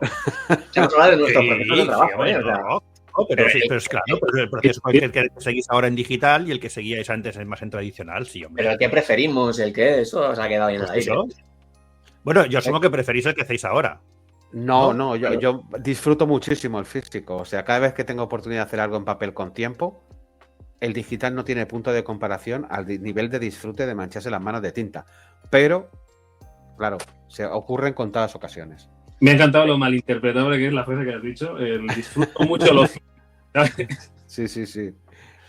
B: Hemos hablado de nuestros procesos de trabajo.
A: pero sí, pero es claro, pero el proceso el que seguís ahora en digital y el que seguíais antes es más en tradicional, sí, hombre.
B: Pero el que preferimos, el que eso se ha quedado bien en el aire.
A: Bueno, yo asumo que preferís el que hacéis ahora.
C: No, yo disfruto muchísimo el físico. O sea, cada vez que tengo oportunidad de hacer algo en papel con tiempo, el digital no tiene punto de comparación al nivel de disfrute de mancharse las manos de tinta. Pero, claro, se ocurre en contadas ocasiones.
D: Me ha encantado lo malinterpretable que es la frase que has dicho. Disfruto mucho lo
C: Sí.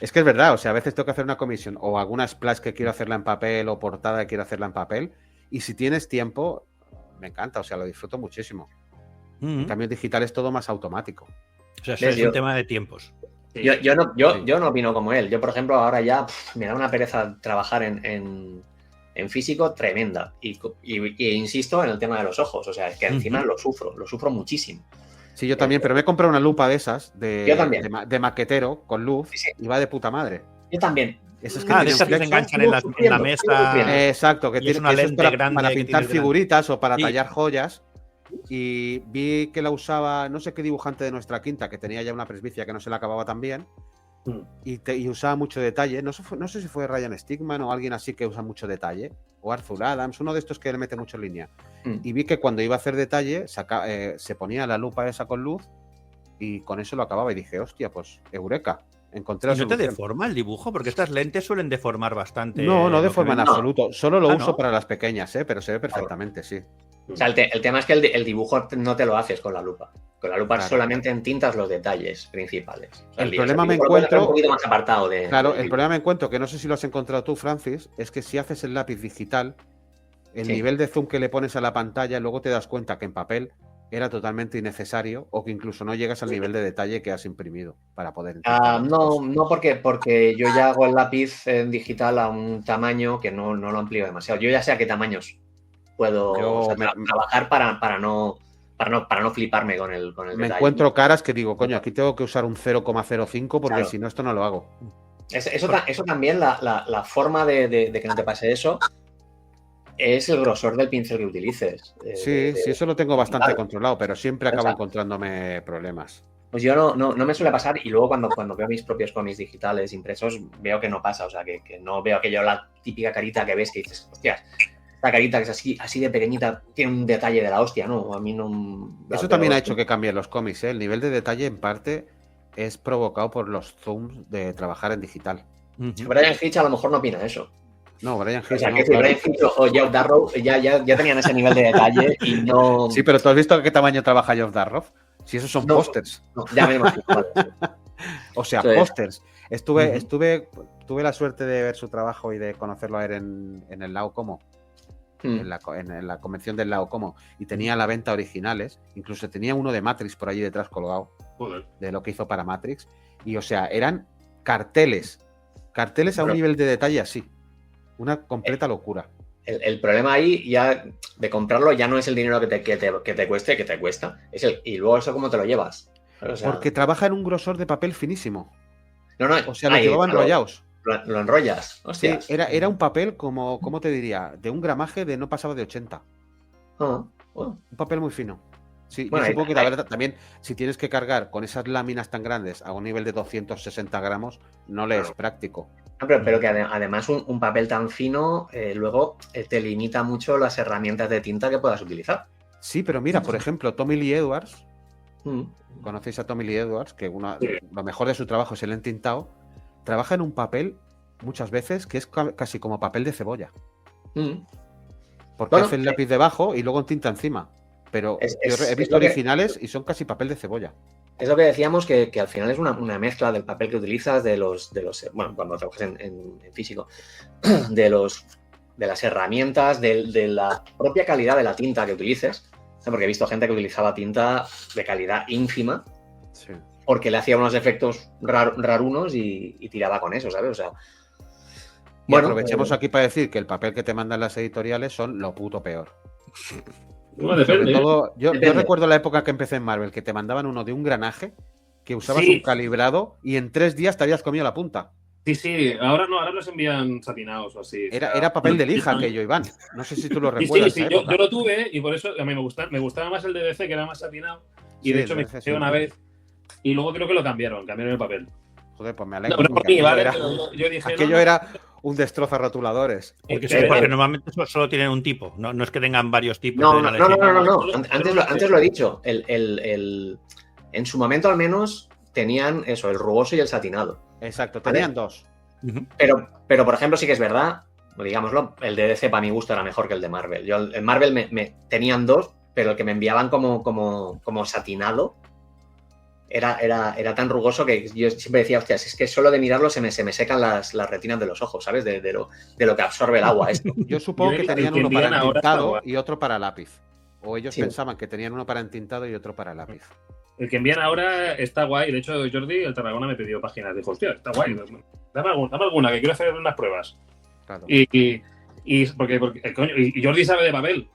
C: Es que es verdad, o sea, a veces tengo que hacer una comisión o alguna splash que quiero hacerla en papel o portada que quiero hacerla en papel. Y si tienes tiempo, me encanta, o sea, lo disfruto muchísimo. En cambio, el digital es todo más automático.
A: O sea, es un tema de tiempos.
B: Yo no opino como él. Yo, por ejemplo, ahora ya me da una pereza trabajar en físico tremenda. Y insisto en el tema de los ojos. O sea, es que encima lo sufro muchísimo.
C: Sí, yo también, pero me he comprado una lupa de esas,
B: Yo también.
C: de maquetero, con luz, y va de puta madre.
B: Yo también.
C: Esas que
A: de esas que se enganchan en la mesa.
C: Exacto, que
A: es una lente grande
C: para pintar figuritas o para
A: Sí.
C: tallar joyas. Y vi que la usaba, no sé qué dibujante de nuestra quinta, que tenía ya una presbicia que no se la acababa tan bien, y usaba mucho detalle. No sé si fue Ryan Stigman o alguien así que usa mucho detalle, o Arthur Adams, uno de estos que le mete mucho en línea. Y vi que cuando iba a hacer detalle, se ponía la lupa esa con luz y con eso lo acababa. Y dije, hostia, pues eureka. Encontré la
A: ¿Y no te
C: solución.
A: deforma el dibujo? Porque estas lentes suelen deformar bastante.
C: No deforma en absoluto. Solo lo uso
A: ¿no?
C: para las pequeñas, pero se ve perfectamente, sí.
B: O sea, el tema es que el dibujo no te lo haces con la lupa. Con la lupa
C: Claro.
B: solamente en tintas los detalles principales. O sea,
C: El problema me
B: dibujo lo puedes hacer
C: encuentro-
B: un poquito más apartado de.
C: Claro, el problema me encuentro, que no sé si lo has encontrado tú, Francis, es que si haces el lápiz digital, el
B: Sí.
C: nivel de zoom que le pones a la pantalla, luego te das cuenta que en papel era totalmente innecesario o que incluso no llegas al nivel de detalle que has imprimido para poder
B: No, porque yo ya hago el lápiz en digital a un tamaño que no lo amplío demasiado. Yo ya sé a qué tamaños puedo trabajar para no fliparme con el
C: Me
B: detalle.
C: encuentro caras que digo, coño, aquí tengo que usar un 0,05 porque
B: Claro.
C: si no, esto no lo hago.
B: Eso también, la forma de que no te pase eso, es el grosor del pincel que utilices.
C: Sí, eso lo tengo bastante
B: Claro.
C: controlado, pero siempre acabo
B: Exacto.
C: encontrándome problemas.
B: Pues yo no me suele pasar, y luego cuando veo mis propios cómics digitales impresos, veo que no pasa, o sea, que no veo aquello, la típica carita que ves que dices, hostias, esta carita que es así de pequeñita tiene un detalle de la hostia, ¿no? A mí no...
C: Eso también ha hecho que cambien los cómics, ¿eh? El nivel de detalle en parte es provocado por los zooms de trabajar en digital.
B: Brian Hitch a lo mejor no opina eso.
C: No, Brian Hitch
B: O sea,
C: no,
B: que si
C: claro.
B: Brian Hitch o Geoff Darrow ya tenían ese nivel de detalle y no...
C: Sí, pero ¿tú has visto a qué tamaño trabaja Geoff Darrow? Si esos son
B: No.
C: pósters.
B: No, ya me imagino. Vale.
C: O sea,
B: Sí.
C: pósters. Tuve la suerte de ver su trabajo y de conocerlo a él en el Lao Como, en la convención del Lao Como, y tenía a la venta originales. Incluso tenía uno de Matrix por allí detrás colgado,
D: Joder.
C: de lo que hizo para Matrix. Y, o sea, eran carteles a un
B: Bueno.
C: nivel de detalle así. Una completa locura.
B: El problema ahí ya de comprarlo ya no es el dinero que te cueste, que te cuesta, y luego eso cómo te lo llevas. O sea,
C: Porque trabaja en un grosor de papel finísimo.
B: no,
C: O sea, lo llevaba enrollados.
B: Lo enrollas.
C: Sí,
B: Hostia.
C: era un papel como, ¿cómo te diría? De un gramaje de no pasaba de 80.
B: Bueno.
C: Un papel muy fino. Sí,
B: Bueno,
C: yo
B: ahí-
C: supongo que la verdad también, si tienes que cargar con esas láminas tan grandes a un nivel de 260 gramos, no le es
B: Claro.
C: práctico.
B: No, pero que además un papel tan fino luego te limita mucho las herramientas de tinta que puedas utilizar.
C: Sí, pero mira, por ejemplo, Tommy Lee Edwards,
B: Mm.
C: ¿conocéis a Tommy Lee Edwards? Que
D: Sí.
C: lo mejor de su trabajo es el entintado. Trabaja en un papel muchas veces que es casi como papel de cebolla.
B: Mm.
C: Porque
B: Bueno,
C: hace el lápiz debajo y luego tinta encima. Pero
B: Es
C: yo he visto
B: lo que-
C: originales y son casi papel de cebolla.
B: Es lo que decíamos, que al final es una mezcla del papel que utilizas, de los bueno, cuando trabajas en físico, de las herramientas, de la propia calidad de la tinta que utilices. Porque he visto gente que utilizaba tinta de calidad ínfima
C: Sí.
B: porque le hacía unos efectos rarunos y tiraba con eso, ¿sabes? O sea,
C: Y aprovechemos aquí para decir que el papel que te mandan las editoriales son lo puto peor.
D: Bueno, depende.
C: Sobre todo, yo
B: Depende.
C: recuerdo la época que empecé en Marvel, que te mandaban uno de un granaje, que usabas
D: Sí.
C: un calibrado y en 3 días te habías comido la punta.
D: Sí, ahora no, ahora los envían satinados o así.
C: Era papel de lija aquello, Iván. No sé si tú lo
D: Sí,
C: recuerdas.
D: sí,
C: esa
D: yo
C: época.
D: lo tuve y por eso a mí me gustaba más el de DC, que era más satinado. Y
C: Sí,
D: de hecho
C: el
D: me
C: DC,
D: fijé
C: sí.
D: una vez y luego creo que lo cambiaron el papel.
C: Joder, pues me alegro.
D: No, pero por
C: porque
D: mí,
C: aquello
D: ¿vale?
C: era-
D: Pero yo dije,
C: aquello era un destrozo a rotuladores.
A: Porque normalmente solo tienen un tipo, no es que tengan varios tipos.
B: No.
A: pueden elegir.
B: Antes lo he dicho. En su momento, al menos, tenían eso, el rugoso y el satinado.
C: Exacto,
B: ¿Vale?
C: tenían dos.
A: Ujú.
B: Pero, por ejemplo, sí que es verdad, digámoslo, el de DC para mi gusto era mejor que el de Marvel. Yo, el Marvel me tenían dos, pero el que me enviaban como satinado era tan rugoso que yo siempre decía, hostias, es que solo de mirarlo se me secan las retinas de los ojos, ¿sabes? De lo que absorbe el agua esto.
C: Yo supongo
D: Yo
C: que
D: el que
C: tenían uno
D: envían
C: para
D: ahora
C: entintado
D: está guay.
C: y otro para lápiz. O ellos
B: Sí.
C: pensaban que tenían uno para entintado y otro para lápiz.
D: El que envían ahora está guay. De hecho, Jordi, el Tarragona, me pidió páginas. Dijo, hostia, está guay. Dame alguna, que quiero hacer unas pruebas.
C: Claro.
D: Y porque coño, y Jordi sabe de papel.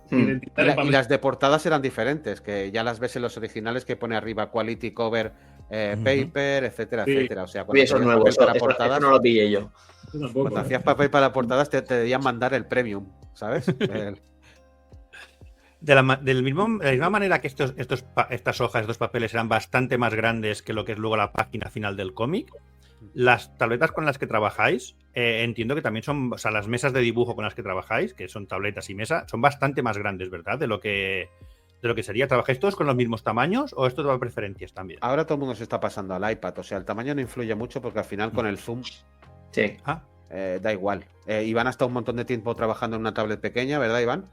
C: Y las de portadas eran diferentes, que ya las ves en los originales que pone arriba quality cover, paper, etcétera,
D: Sí.
C: etcétera. O sea,
B: Uy, eso es nuevo,
C: papel para
B: eso
C: portadas,
B: no lo pillé yo.
D: Yo tampoco,
C: cuando
D: ¿eh?
C: hacías papel para portadas te debían mandar el premium, ¿sabes?
A: De la misma manera que estas hojas, estos papeles eran bastante más grandes que lo que es luego la página final del cómic, las tabletas con las que trabajáis, entiendo que también son, o sea, las mesas de dibujo con las que trabajáis, que son tabletas y mesa, son bastante más grandes, ¿verdad? De lo que sería. ¿Trabajáis todos con los mismos tamaños o esto te va a preferencias también?
C: Ahora todo el mundo se está pasando al iPad, o sea, el tamaño no influye mucho porque al final con el zoom
B: Sí.
C: da igual. Iván ha estado un montón de tiempo trabajando en una tablet pequeña, ¿verdad, Iván?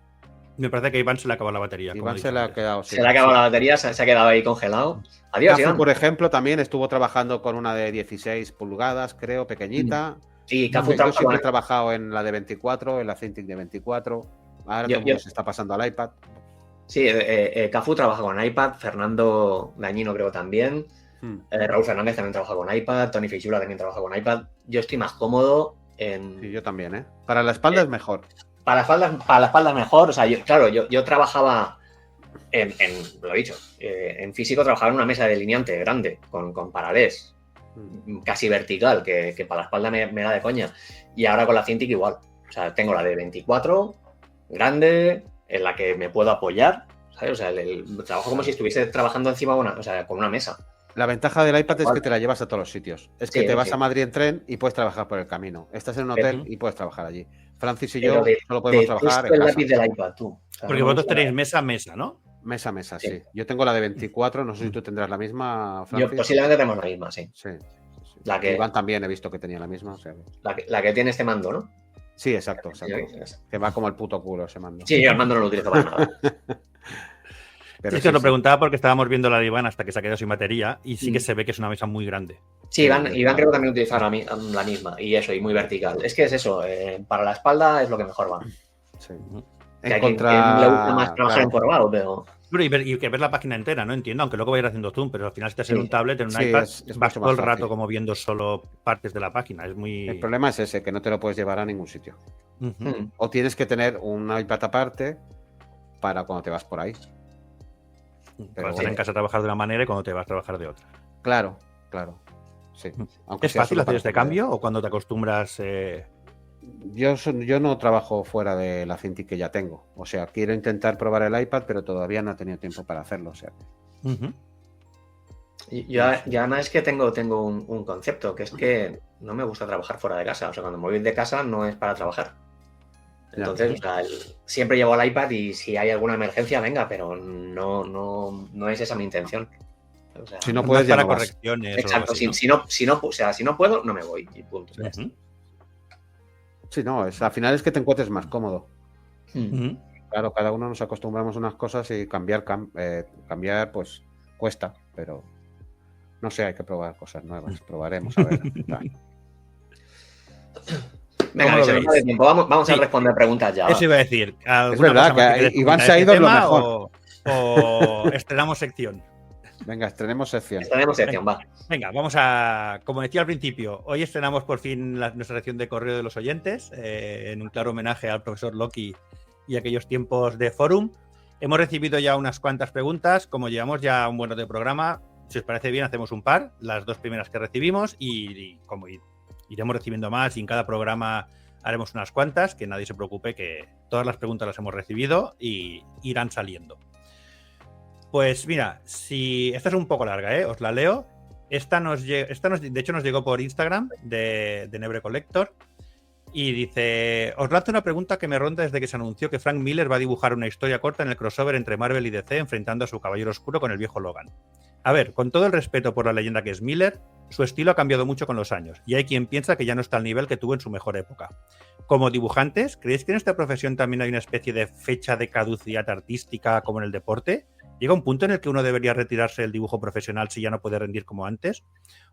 A: Me parece que a Iván se le acabó la batería. como
C: Iván
A: he
C: se
A: dicho
C: le ha
A: antes.
C: quedado
B: Se le ha acabado la batería, se ha quedado ahí congelado. Adiós,
C: Cafu,
B: Iván.
C: por ejemplo, también estuvo trabajando con una de 16 pulgadas, creo, pequeñita.
B: Sí, Cafu
C: Yo
B: trabaja
C: siempre he
B: con-
C: trabajado en la de 24, en la Cintiq de 24. Ahora todo el mundo se está pasando al iPad.
B: Sí, Cafu trabaja con iPad, Fernando Dañino creo también, Raúl Fernández también trabaja con iPad, Tony Fichula también trabaja con iPad. Yo estoy más cómodo en...
C: Sí, yo también, ¿eh? Para la espalda es mejor.
B: Para la espalda es mejor. O sea, yo trabajaba lo he dicho, en físico trabajaba en una mesa de delineante grande, con paralés, casi vertical, que para la espalda me da de coña. Y ahora con la Cintiq igual. O sea, tengo la de 24, grande, en la que me puedo apoyar, ¿sabes? O sea, trabajo como si estuviese trabajando encima con una mesa.
C: La ventaja del iPad es que te la llevas a todos los sitios. Es que
B: Sí,
C: te vas
B: sí.
C: a Madrid en tren y puedes trabajar por el camino. Estás en un hotel y puedes trabajar allí. Francis y
B: Pero
C: yo solo podemos trabajar en
B: el
C: casa.
B: lápiz del iPad, tú. O sea,
A: Porque
B: no
A: vosotros
B: me gusta.
A: tenéis mesa a mesa, ¿no?
C: Mesa a mesa,
B: Sí.
C: sí. Yo tengo la de 24, no sé si tú tendrás la misma, Francis.
B: Yo posiblemente tenemos la misma, sí.
C: Sí.
B: La que-
C: Iván también he visto que tenía la misma. O sea,
B: La que tiene este mando, ¿no?
C: sí, exacto. Que va como el puto culo ese mando.
B: Sí, yo el mando no lo utilizo para nada.
C: Pero
A: Es que os lo
C: sí.
A: preguntaba porque estábamos viendo la de Iván hasta que se ha quedado sin batería y sí que
B: Mm.
A: se ve que es una mesa muy grande.
B: Sí, Iván creo que también utiliza la misma. Y eso, y muy vertical. Es que es eso, para la espalda es lo que mejor va.
C: Sí.
B: Que a
C: En
B: quien
C: contra...
B: le gusta más trabajar
C: claro.
B: encorvado, pero...
A: Bueno, y que ver la página entera, ¿no? Entiendo, aunque luego vayas haciendo zoom, pero al final si estás en
B: Sí.
A: un tablet, en un
C: Sí,
A: iPad,
C: es
A: vas
C: mucho
A: todo el
C: más
A: rato
C: fácil.
A: como viendo solo partes de la página. Es muy...
C: El problema es ese, que no te lo puedes llevar a ningún sitio.
A: Ujú.
B: Mm.
C: O tienes que tener un iPad aparte para cuando te vas por ahí.
A: Cuando
C: Pero
A: estás
C: bueno.
A: en casa a trabajar de una manera y cuando te vas a trabajar de otra.
C: Claro, claro. Sí. Aunque
A: ¿Es
C: sea
A: fácil
C: solo
A: hacer
C: para
A: este
C: comodidad.
A: cambio o cuando te acostumbras?
C: Yo no trabajo fuera de la Cintiq que ya tengo. O sea, quiero intentar probar el iPad, pero todavía no he tenido tiempo para hacerlo. O sea,
A: Ujú.
B: Yo además es que tengo un concepto, que es que no me gusta trabajar fuera de casa. O sea, cuando me voy de casa no es para trabajar. Entonces, o sea, siempre llevo el iPad y si hay alguna emergencia, venga, pero no es esa mi intención. O sea,
C: si no
A: Más
C: puedes, ya
A: para
C: no vas.
A: correcciones. o algo
B: exacto,
A: así, ¿no?
B: si no puedo, no me voy. Y punto. Ya está.
A: Ujú.
C: Sí, no, al final es que te encuentres más cómodo.
B: Mm.
A: Ujú.
C: Claro, cada uno nos acostumbramos a unas cosas y cambiar, pues cuesta, pero no sé, hay que probar cosas nuevas. Probaremos, a ver. Tal.
B: Venga,
A: ¿Cómo
B: que
A: lo
B: se nos
A: veis?
B: va de tiempo. Vamos a
A: Sí.
B: responder preguntas ya. va.
A: Eso iba a decir.
C: Es verdad que Iván se ha ido lo mejor.
A: O estrenamos sección.
C: Venga, estrenemos sección.
B: Tenemos sección, va.
A: Venga, vamos a, como decía al principio, hoy estrenamos por fin nuestra sección de correo de los oyentes, en un claro homenaje al profesor Loki y aquellos tiempos de forum. Hemos recibido ya unas cuantas preguntas, como llevamos ya un buen rato de programa, si os parece bien hacemos un par, las dos primeras que recibimos y como iremos recibiendo más y en cada programa haremos unas cuantas, que nadie se preocupe que todas las preguntas las hemos recibido y irán saliendo. Pues mira, si esta es un poco larga, os la leo. De hecho nos llegó por Instagram de Nebre Collector y dice: os lanzo una pregunta que me ronda desde que se anunció que Frank Miller va a dibujar una historia corta en el crossover entre Marvel y DC enfrentando a su Caballero Oscuro con el viejo Logan. A ver, con todo el respeto por la leyenda que es Miller, su estilo ha cambiado mucho con los años y hay quien piensa que ya no está al nivel que tuvo en su mejor época. Como dibujantes, ¿creéis que en esta profesión también hay una especie de fecha de caducidad artística como en el deporte? ¿Llega un punto en el que uno debería retirarse del dibujo profesional si ya no puede rendir como antes?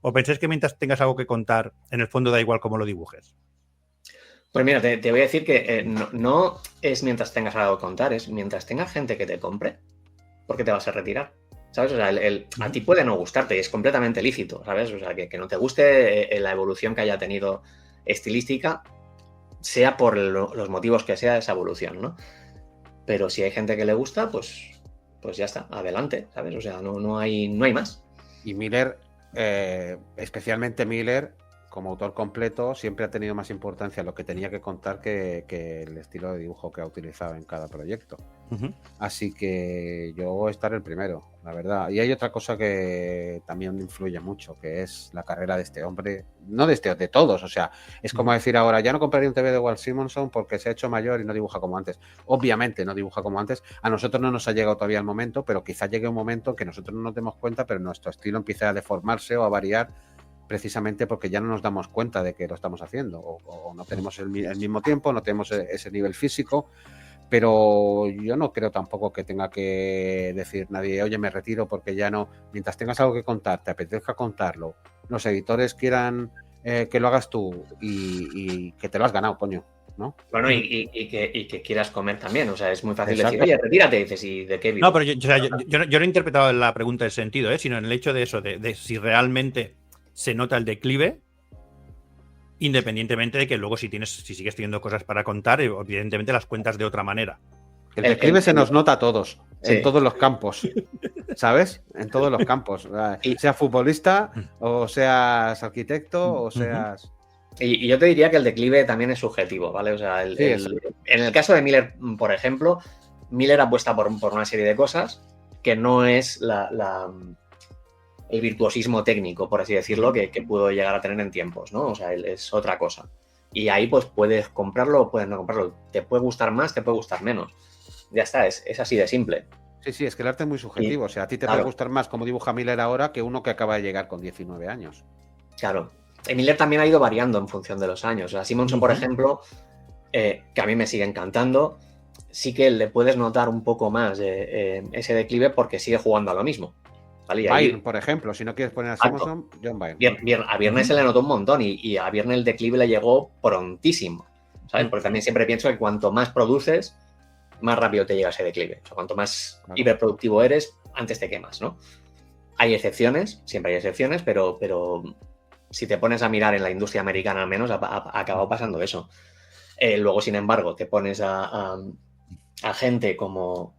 A: ¿O pensáis que mientras tengas algo que contar, en el fondo da igual cómo lo dibujes?
B: Pues mira, te voy a decir que no es mientras tengas algo que contar, es mientras tengas gente que te compre, porque te vas a retirar, ¿sabes? O sea, a ti puede no gustarte y es completamente lícito, ¿sabes? O sea, que no te guste la evolución que haya tenido estilística, sea por los motivos que sea esa evolución, ¿no? Pero si hay gente que le gusta, pues ya está, adelante, ¿sabes? O sea, no hay más.
C: Y Miller, especialmente Miller, como autor completo, siempre ha tenido más importancia lo que tenía que contar que el estilo de dibujo que ha utilizado en cada proyecto. Uh-huh. Así que yo voy a estar el primero, la verdad. Y hay otra cosa que también influye mucho, que es la carrera de este hombre, no de de todos. O sea, es como decir ahora, ya no compraría un TV de Walt Simonson porque se ha hecho mayor y no dibuja como antes. Obviamente no dibuja como antes. A nosotros no nos ha llegado todavía el momento, pero quizá llegue un momento que nosotros no nos demos cuenta, pero nuestro estilo empiece a deformarse o a variar, precisamente porque ya no nos damos cuenta de que lo estamos haciendo o no tenemos el mismo tiempo, no tenemos ese nivel físico, pero yo no creo tampoco que tenga que decir nadie, oye, me retiro porque ya no, mientras tengas algo que contar, te apetezca contarlo, los editores quieran que lo hagas tú y que te lo has ganado, coño, ¿no?
B: Bueno, y que quieras comer también, o sea, es muy fácil decir, oye, retírate, dices, ¿y de qué vivo?
A: No, pero yo no he interpretado la pregunta en ese sentido, sino en el hecho de eso, de si realmente se nota el declive, independientemente de que luego si sigues teniendo cosas para contar, evidentemente las cuentas de otra manera.
C: El declive se nos nota a todos, sí, en todos los campos, ¿sabes? En todos los campos. Seas futbolista, o seas arquitecto, o seas...
B: Y yo te diría que el declive también es subjetivo, ¿vale? O sea, en el caso de Miller, por ejemplo, Miller apuesta por una serie de cosas que no es el virtuosismo técnico, por así decirlo, que pudo llegar a tener en tiempos, ¿no? O sea, es otra cosa. Y ahí pues puedes comprarlo o puedes no comprarlo. Te puede gustar más, te puede gustar menos. Ya está, es así de simple.
C: Sí, es que el arte es muy subjetivo. O sea, a ti te puede gustar más como dibuja Miller ahora que uno que acaba de llegar con 19 años.
B: Claro. Y Miller también ha ido variando en función de los años. O sea, Simonson, por ejemplo, que a mí me sigue encantando, sí que le puedes notar un poco más ese declive porque sigue jugando a lo mismo. ¿Vale?
C: Byrne, por ejemplo, si no quieres poner a Simonson, John Byrne.
B: A Viernes se le notó un montón y a Viernes el declive le llegó prontísimo, ¿sabes? Porque también siempre pienso que cuanto más produces, más rápido te llega ese declive. O sea, cuanto más hiperproductivo eres, antes te quemas, ¿no? Hay excepciones, siempre hay excepciones, pero si te pones a mirar en la industria americana al menos, ha acabado pasando eso. Luego, sin embargo, te pones a gente como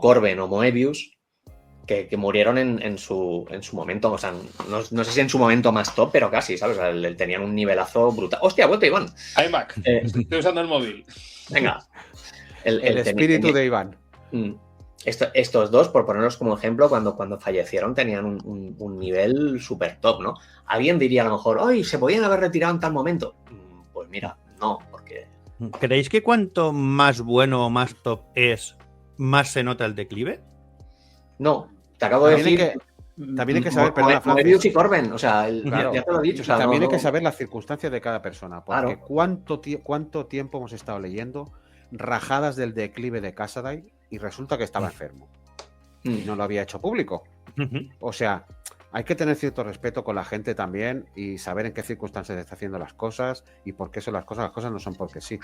B: Corben o Moebius, que murieron en su momento, o sea, no sé si en su momento más top, pero casi, ¿sabes? O sea, tenían un nivelazo brutal. ¡Hostia, vuelto Iván!
D: iMac, estoy usando el móvil.
B: Venga.
C: El espíritu de Iván.
B: Estos dos, por ponerlos como ejemplo, cuando fallecieron tenían un nivel súper top, ¿no? Alguien diría a lo mejor, ¡ay, se podían haber retirado en tal momento! Pues mira, no, porque...
A: ¿Creéis que cuanto más bueno o más top es, más se nota el declive?
B: No, te acabo de decir...
C: También hay que saber, perdona,
B: Moebius y Corben, o sea,
C: claro,
B: ya te lo he dicho. O sea,
C: también hay que saber las circunstancias de cada persona, porque
B: claro.
C: ¿cuánto tiempo hemos estado leyendo rajadas del declive de Cassaday y resulta que estaba enfermo y no lo había hecho público? O sea, hay que tener cierto respeto con la gente también y saber en qué circunstancias está haciendo las cosas y por qué son las cosas no son porque sí.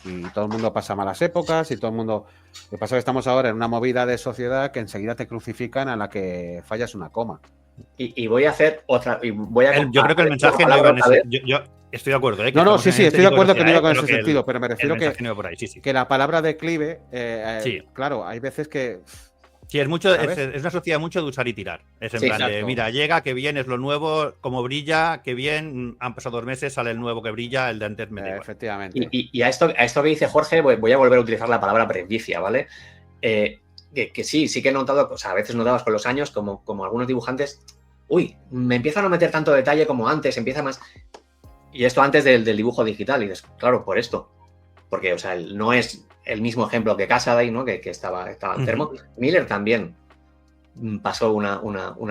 C: Y todo el mundo pasa malas épocas y todo el mundo... Lo que pasa es que estamos ahora en una movida de sociedad que enseguida te crucifican a la que fallas una coma.
B: Y voy a hacer otra...
A: yo creo que el mensaje no iba en ese... Yo estoy de acuerdo.
C: Sí, estoy de acuerdo que no iba con ese sentido, pero me refiero
A: que,
C: que la palabra declive, claro, hay veces que...
A: Sí, es una sociedad mucho de usar y tirar. Es en plan de, mira, llega, que bien, es lo nuevo, como brilla, que bien, han pasado 2 meses, sale el nuevo que brilla, el de antes me da igual.
C: Efectivamente.
B: Y a esto que dice Jorge, voy a volver a utilizar la palabra presbicia, ¿vale? que sí que he notado, o sea, a veces notabas con los años como algunos dibujantes, uy, me empiezan a meter tanto detalle como antes, empieza más... Y esto antes del dibujo digital, y dices, claro, por esto. Porque, o sea, no es el mismo ejemplo que Casaday, ¿no? Que estaba enfermo. Miller también pasó una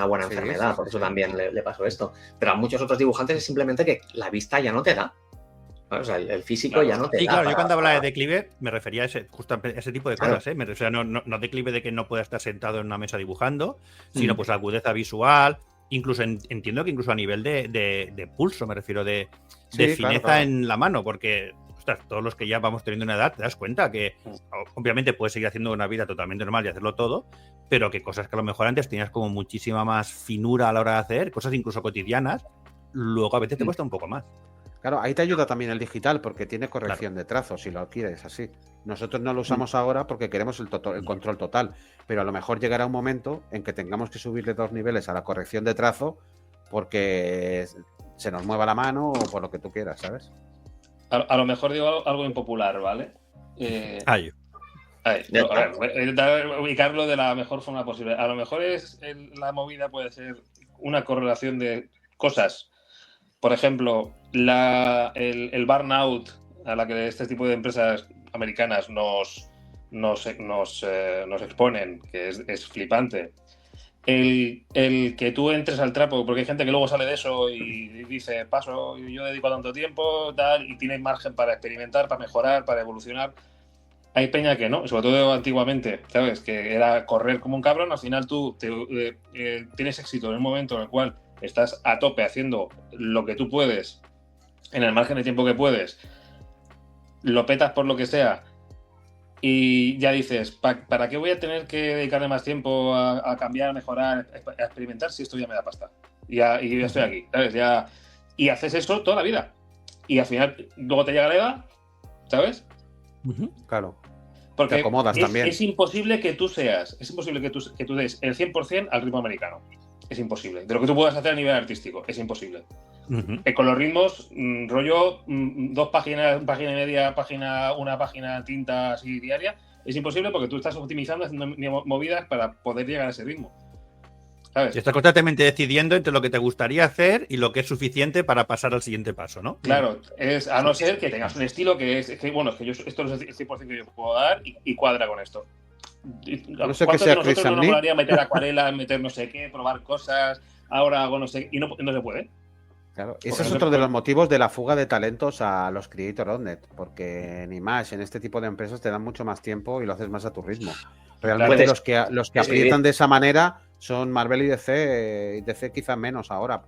B: buena enfermedad, por eso también le pasó esto. Pero a muchos otros dibujantes es simplemente que la vista ya no te da. O sea, el físico ya no te da.
A: Sí, claro, yo cuando hablaba de declive me refería a justamente a ese tipo de cosas, ¿eh? O sea, no declive de que no pueda estar sentado en una mesa dibujando, sino pues agudeza visual, incluso entiendo que incluso a nivel de pulso, me refiero, de fineza en la mano, porque ostras, todos los que ya vamos teniendo una edad te das cuenta que obviamente puedes seguir haciendo una vida totalmente normal y hacerlo todo, pero que cosas que a lo mejor antes tenías como muchísima más finura a la hora de hacer, cosas incluso cotidianas, luego a veces te cuesta un poco más.
C: Claro, ahí te ayuda también el digital porque tiene corrección de trazos, si lo quieres así. Nosotros no lo usamos ahora porque queremos el control total, pero a lo mejor llegará un momento en que tengamos que subirle 2 niveles a la corrección de trazo porque se nos mueva la mano o por lo que tú quieras, ¿sabes?
E: A lo mejor digo algo impopular, ¿vale? Ubicarlo de la mejor forma posible. A lo mejor la movida puede ser una correlación de cosas. Por ejemplo, el burnout a la que este tipo de empresas americanas nos exponen, que es flipante. El que tú entres al trapo, porque hay gente que luego sale de eso y dice, paso, yo dedico tanto tiempo, tal, y tiene margen para experimentar, para mejorar, para evolucionar. Hay peña que no, sobre todo antiguamente, ¿sabes? Que era correr como un cabrón, al final tú tienes éxito en el momento en el cual estás a tope haciendo lo que tú puedes, en el margen de tiempo que puedes, lo petas por lo que sea, y ya dices, ¿para qué voy a tener que dedicarle más tiempo a cambiar, a mejorar, a experimentar si esto ya me da pasta? Y ya estoy aquí, ¿sabes? Y haces eso toda la vida. Y al final, luego te llega la edad, ¿sabes?
C: Claro.
E: Porque
C: te acomodas también.
E: Es imposible que tú des el 100% al ritmo americano. Es imposible. De lo que tú puedas hacer a nivel artístico, es imposible. Con los ritmos, rollo, 2 páginas, página y media, una página tinta así diaria, es imposible porque tú estás optimizando, haciendo movidas para poder llegar a ese ritmo. ¿Sabes?
A: Y estás constantemente decidiendo entre lo que te gustaría hacer y lo que es suficiente para pasar al siguiente paso, ¿no?
E: Claro, a no ser que tengas un estilo que esto es el 100% que yo puedo dar y cuadra con esto.
C: No sé que sea Chris
E: no nos molaría meter acuarela, meter no sé qué, probar cosas, ahora hago no sé qué, y no se puede.
C: Claro, ese es otro de los motivos de la fuga de talentos a los Creator.net, porque en Image, en este tipo de empresas, te dan mucho más tiempo y lo haces más a tu ritmo. Realmente los que aprietan de esa manera son Marvel y DC, quizás menos ahora,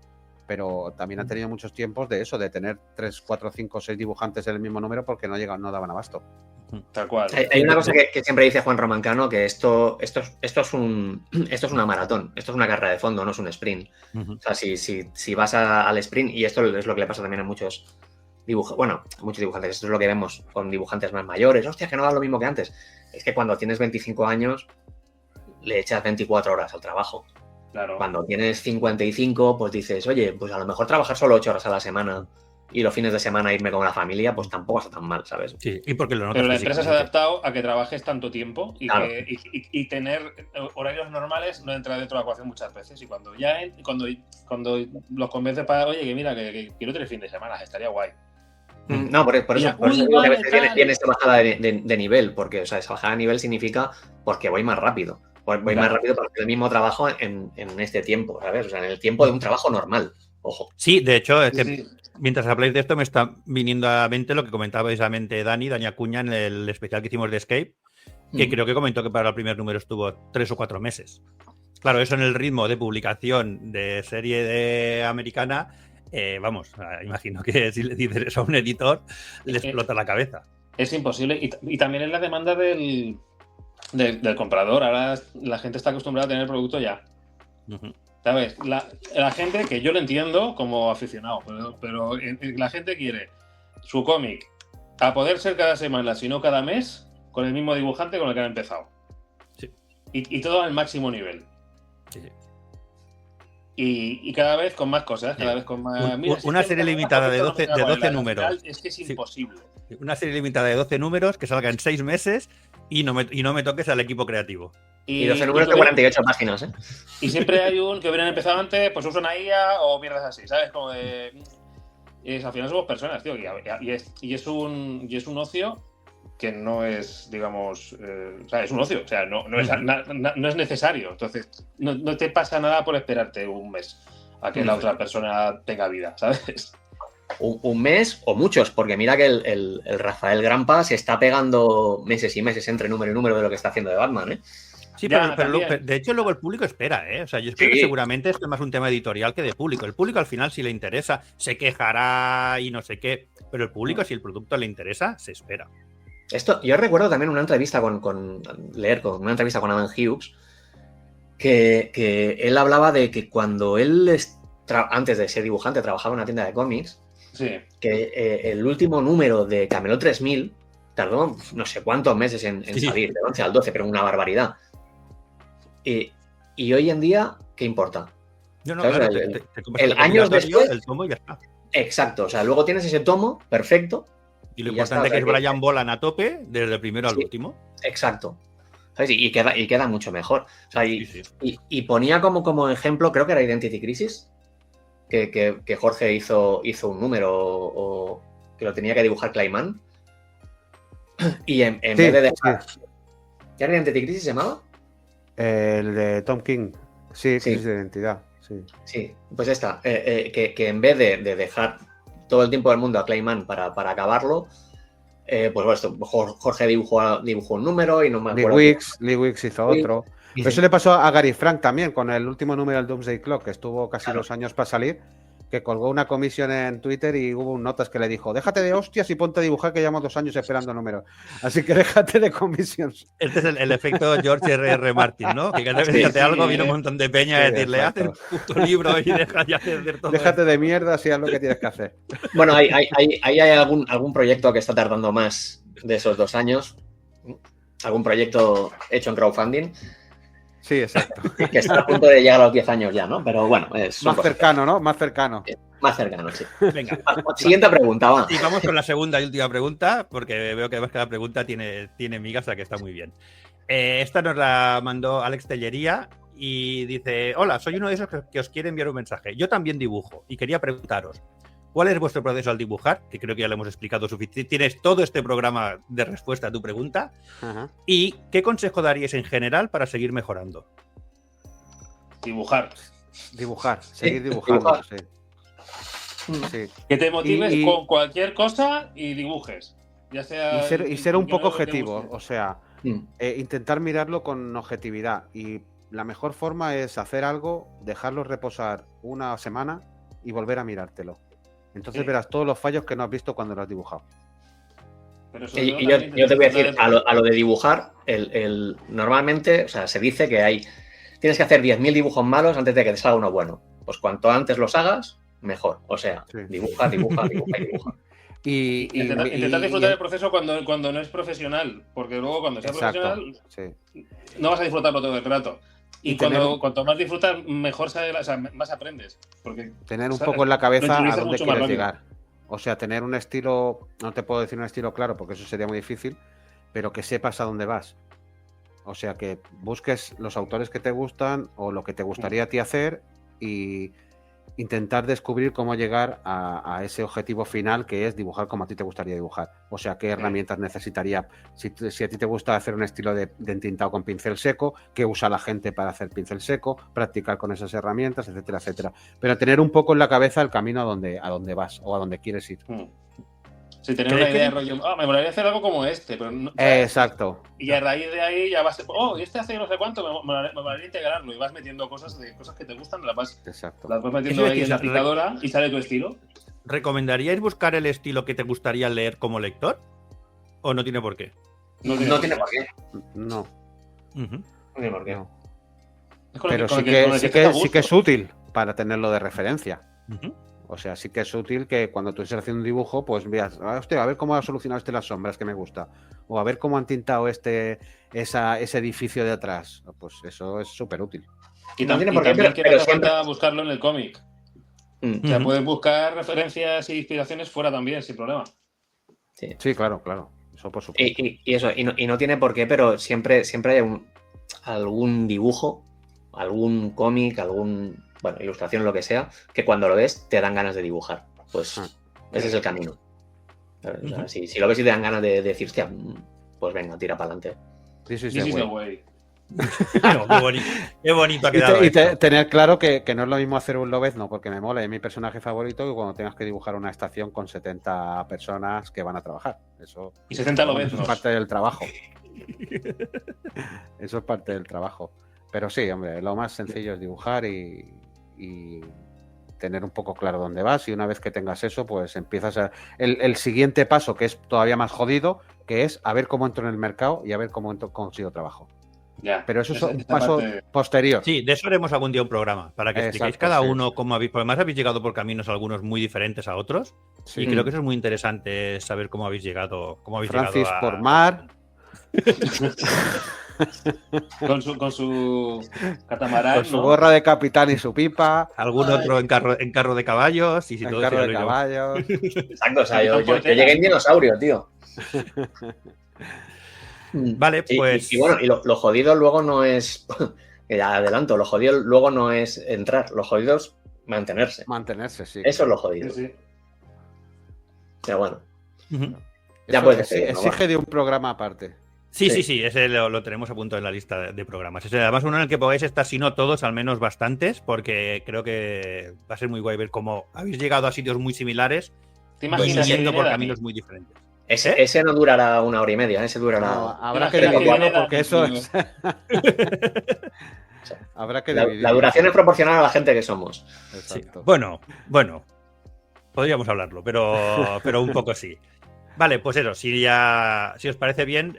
C: pero también han tenido muchos tiempos de eso, de tener 3, 4, 5, 6 dibujantes en el mismo número porque no daban abasto. Tal cual.
B: Hay una cosa que siempre dice Juan Romancano, que esto es una maratón, esto es una carrera de fondo, no es un sprint. O sea, si vas al sprint, y esto es lo que le pasa también a muchos dibujantes, esto es lo que vemos con dibujantes más mayores, hostia, que no da lo mismo que antes. Es que cuando tienes 25 años le echas 24 horas al trabajo.
E: Claro.
B: Cuando tienes 55, pues dices, oye, pues a lo mejor trabajar solo 8 horas a la semana y los fines de semana irme con la familia, pues tampoco está tan mal, ¿sabes?
A: Sí, y porque lo notas.
E: Pero la empresa se ha adaptado a que trabajes tanto tiempo y,
B: claro,
E: y tener horarios normales no entra dentro de la ecuación muchas veces. Y cuando los convence para, oye, que mira, que quiero 3 fines de semana, estaría guay.
B: No, por eso digo que a veces viene esta bajada de nivel, porque o sea, esa bajada de nivel significa porque voy más rápido. Voy más rápido para hacer el mismo trabajo en este tiempo, ¿sabes? O sea, en el tiempo de un trabajo normal. Ojo.
A: Sí, de hecho, es que mientras habláis de esto me está viniendo a la mente lo que comentaba precisamente Dani Acuña en el especial que hicimos de Escape, que creo que comentó que para el primer número estuvo 3 o 4 meses. Claro, eso en el ritmo de publicación de serie americana, imagino que si le dices eso a un editor, le explota la cabeza.
E: Es imposible. Y también es la demanda del comprador. Ahora la gente está acostumbrada a tener el producto ya. ¿Sabes? La gente, que yo lo entiendo como aficionado, pero la gente quiere su cómic a poder ser cada semana, si no cada mes, con el mismo dibujante con el que han empezado.
A: Sí.
E: Y todo al máximo nivel.
A: Sí.
E: Y cada vez con más cosas, cada vez con más...
A: Una serie limitada de 12 números.
E: Es que es imposible.
A: Una serie limitada de 12 números que salga en 6 meses y no me toques al equipo creativo.
B: Y 12 números de 48 páginas, ¿eh?
E: Y siempre hay un que hubieran empezado antes, pues usa una IA o mierdas así, ¿sabes? Como de... al final somos personas, tío, y es un ocio que no es, digamos... o sea, es un ocio, o sea, no es necesario. Entonces, no te pasa nada por esperarte un mes a que la otra persona tenga vida, ¿sabes?
B: Un mes o muchos, porque mira que el Rafael Grampa se está pegando meses y meses entre número y número de lo que está haciendo de Batman, ¿eh?
A: Sí, pero de hecho luego el público espera, ¿eh? O sea, yo creo que seguramente esto es más un tema editorial que de público. El público al final si le interesa, se quejará y no sé qué, pero el público si el producto le interesa, se espera.
B: Esto, yo recuerdo también una entrevista con una entrevista con Adam Hughes, que él hablaba de que cuando él, antes de ser dibujante, trabajaba en una tienda de cómics, que el último número de Camelot 3000 tardó no sé cuántos meses en salir, del 11 al 12, pero una barbaridad. Y hoy en día, ¿qué importa?
A: No, claro,
B: el año después,
A: el tomo y ya está.
B: Exacto, o sea, luego tienes ese tomo, perfecto.
A: Y lo importante es que es Brian Boland a tope, desde el primero al último.
B: Exacto. ¿Sabes? Y queda mucho mejor. O sea, y ponía como ejemplo, creo que era Identity Crisis, que Jorge hizo un número o que lo tenía que dibujar Clayman. Y en vez de dejar... ¿Ya era Identity Crisis se llamaba?
C: El de Tom King. Sí, crisis de identidad.
B: Sí, pues esta. Que en vez de dejar todo el tiempo del mundo a Clayman para acabarlo, pues bueno, esto, Jorge dibujó un número y no me acuerdo.
C: Lee Wicks hizo otro. Pero eso le pasó a Gary Frank también, con el último número del Doomsday Clock, que estuvo casi 2 años para salir, que colgó una comisión en Twitter y hubo un notas que le dijo: déjate de hostias y ponte a dibujar, que llevamos 2 años esperando números. Así que déjate de comisiones.
A: Este es el efecto George R.R. Martin, ¿no? Que cada vez que hace algo viene un montón de peña a decirle: haz el puto libro y deja ya de hacer todo.
C: Déjate de mierda si haz lo que tienes que hacer.
B: Bueno, hay algún proyecto que está tardando más de esos 2 años. Algún proyecto hecho en crowdfunding.
C: Sí, exacto.
B: Que está a punto de llegar a los 10 años ya, ¿no? Pero bueno, es
C: más cercano, ¿no? Más cercano.
B: Más cercano, sí.
A: Venga.
B: Siguiente pregunta, va.
A: Y vamos con la segunda y última pregunta, porque veo que además cada pregunta tiene migas, o sea que está muy bien. Esta nos la mandó Alex Tellería y dice: hola, soy uno de esos que os quiere enviar un mensaje. Yo también dibujo y quería preguntaros, ¿cuál es vuestro proceso al dibujar? Que creo que ya lo hemos explicado suficiente. Tienes todo este programa de respuesta a tu pregunta.
C: Ajá.
A: ¿Y qué consejo daríais en general para seguir mejorando?
E: Dibujar,
C: seguir dibujando. Sí.
E: que te motives con cualquier cosa y dibujes. Ya sea
C: y ser un poco objetivo, o sea, intentar mirarlo con objetividad. Y la mejor forma es hacer algo, dejarlo reposar una semana y volver a mirártelo. Entonces verás todos los fallos que no has visto cuando lo has dibujado.
B: Y yo te voy a decir, a lo de dibujar, normalmente, o sea, se dice que tienes que hacer 10.000 dibujos malos antes de que te salga uno bueno. Pues cuanto antes los hagas, mejor. O sea, dibuja.
E: Intentar disfrutar del proceso cuando no es profesional, porque luego cuando seas profesional no vas a disfrutarlo todo el rato. Y cuanto más disfrutas, mejor más aprendes. Porque,
C: tener un poco en la cabeza a dónde quieres llegar. O sea, tener un estilo, no te puedo decir un estilo claro porque eso sería muy difícil, pero que sepas a dónde vas. O sea, que busques los autores que te gustan o lo que te gustaría a ti hacer y intentar descubrir cómo llegar a ese objetivo final, que es dibujar como a ti te gustaría dibujar. O sea, qué herramientas necesitaría. Si a ti te gusta hacer un estilo de entintado con pincel seco, qué usa la gente para hacer pincel seco, practicar con esas herramientas, etcétera, etcétera. Pero tener un poco en la cabeza el camino a donde vas o a donde quieres ir.
E: Sí, tener una idea de rollo, me molaría hacer algo como este, pero no,
C: exacto.
E: Y a raíz de ahí ya vas, este hace no sé cuánto, me molaría integrarlo, y vas metiendo cosas que te gustan, las vas metiendo ahí en la aplicadora y sale tu estilo.
A: ¿Recomendaríais buscar el estilo que te gustaría leer como lector? ¿O no tiene por qué?
B: No tiene por qué.
C: No.
B: No tiene por qué.
C: No. Pero sí que es útil para tenerlo de referencia. O sea, sí que es útil que cuando tú estés haciendo un dibujo, pues veas, hostia, a ver cómo ha solucionado las sombras que me gusta. O a ver cómo han tintado ese edificio de atrás. Pues eso es súper útil.
E: Y también que no te falta buscarlo en el cómic. O sea, puedes buscar referencias e inspiraciones fuera también, sin problema.
C: Sí, claro. Eso por supuesto.
B: Y no tiene por qué, pero siempre hay algún dibujo, algún cómic, bueno, ilustración, lo que sea, que cuando lo ves te dan ganas de dibujar. Pues ese es el camino. O sea, si lo ves y te dan ganas de decir, hostia, pues venga, tira para adelante.
C: This is
E: This
C: the
E: is the
C: way.
E: way.
A: Qué bonito ha quedado esto.
C: Tener claro que no es lo mismo hacer un lobezno porque me mola, es mi personaje favorito, que cuando tengas que dibujar una estación con 70 personas que van a trabajar. Eso,
E: Y 70
C: eso
E: lobeznos.
C: es parte del trabajo. Eso es parte del trabajo. Pero sí, hombre, lo más sencillo es dibujar y tener un poco claro dónde vas, y una vez que tengas eso, pues empiezas a... El siguiente paso, que es todavía más jodido, que es a ver cómo entro en el mercado y a ver cómo consigo trabajo.
E: Ya.
C: Pero eso es un
E: Esta
C: paso
E: parte-
C: posterior.
A: Sí, de eso haremos algún día un programa, para que expliquéis
C: Exacto,
A: cada
C: sí,
A: uno
C: sí.
A: cómo habéis... Porque además habéis llegado por caminos algunos muy diferentes a otros,
C: Sí.
A: y creo que eso es muy interesante, saber cómo habéis llegado,
C: Francis
A: llegado a...
C: por mar.
E: con su catamarán,
C: Con su
E: ¿no?
C: gorra de capitán y su pipa,
A: Algún otro en carro de caballos, y si
C: en
A: todo
C: carro
A: sea
C: de
A: yo.
C: caballos.
B: Exacto, o sea, yo llegué en dinosaurio, tío.
A: Vale, pues...
B: Y bueno, y lo jodido luego no es... Que ya adelanto, lo jodido luego no es entrar, lo jodido es mantenerse.
C: Mantenerse, sí.
B: Eso es lo jodido.
E: Sí, sí.
B: Pero bueno,
A: Ujú.
B: ya
C: Eso
B: puedes decir, ¿no?
C: exige de un programa aparte.
A: Sí, ese lo tenemos a punto en la lista de programas. Ese, además, uno en el que podáis estar, si no todos, al menos bastantes, porque creo que va a ser muy guay ver cómo habéis llegado a sitios muy similares,
E: ¿Te imaginas
A: yendo por
E: Pineda,
A: caminos
E: tío?
A: muy diferentes.
B: Ese no durará 1 hora y media, ese durará...
C: No, habrá
E: Imagina
C: que
B: que
C: dividirlo
E: Pineda,
C: porque eso
E: tío.
C: es. Habrá que
B: La
C: dividirlo.
B: duración es proporcional a la gente que somos.
A: Sí.
C: Exacto.
A: Bueno, podríamos hablarlo, pero un poco sí. Vale, pues eso, si os parece bien,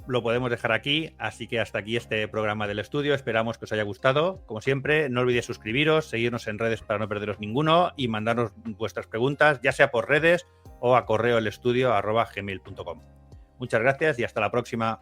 A: lo podemos dejar aquí. Así que hasta aquí este programa del estudio. Esperamos que os haya gustado. Como siempre, no olvidéis suscribiros, seguirnos en redes para no perderos ninguno y mandarnos vuestras preguntas, ya sea por redes o a correo elestudio@gmail.com. Muchas gracias y hasta la próxima.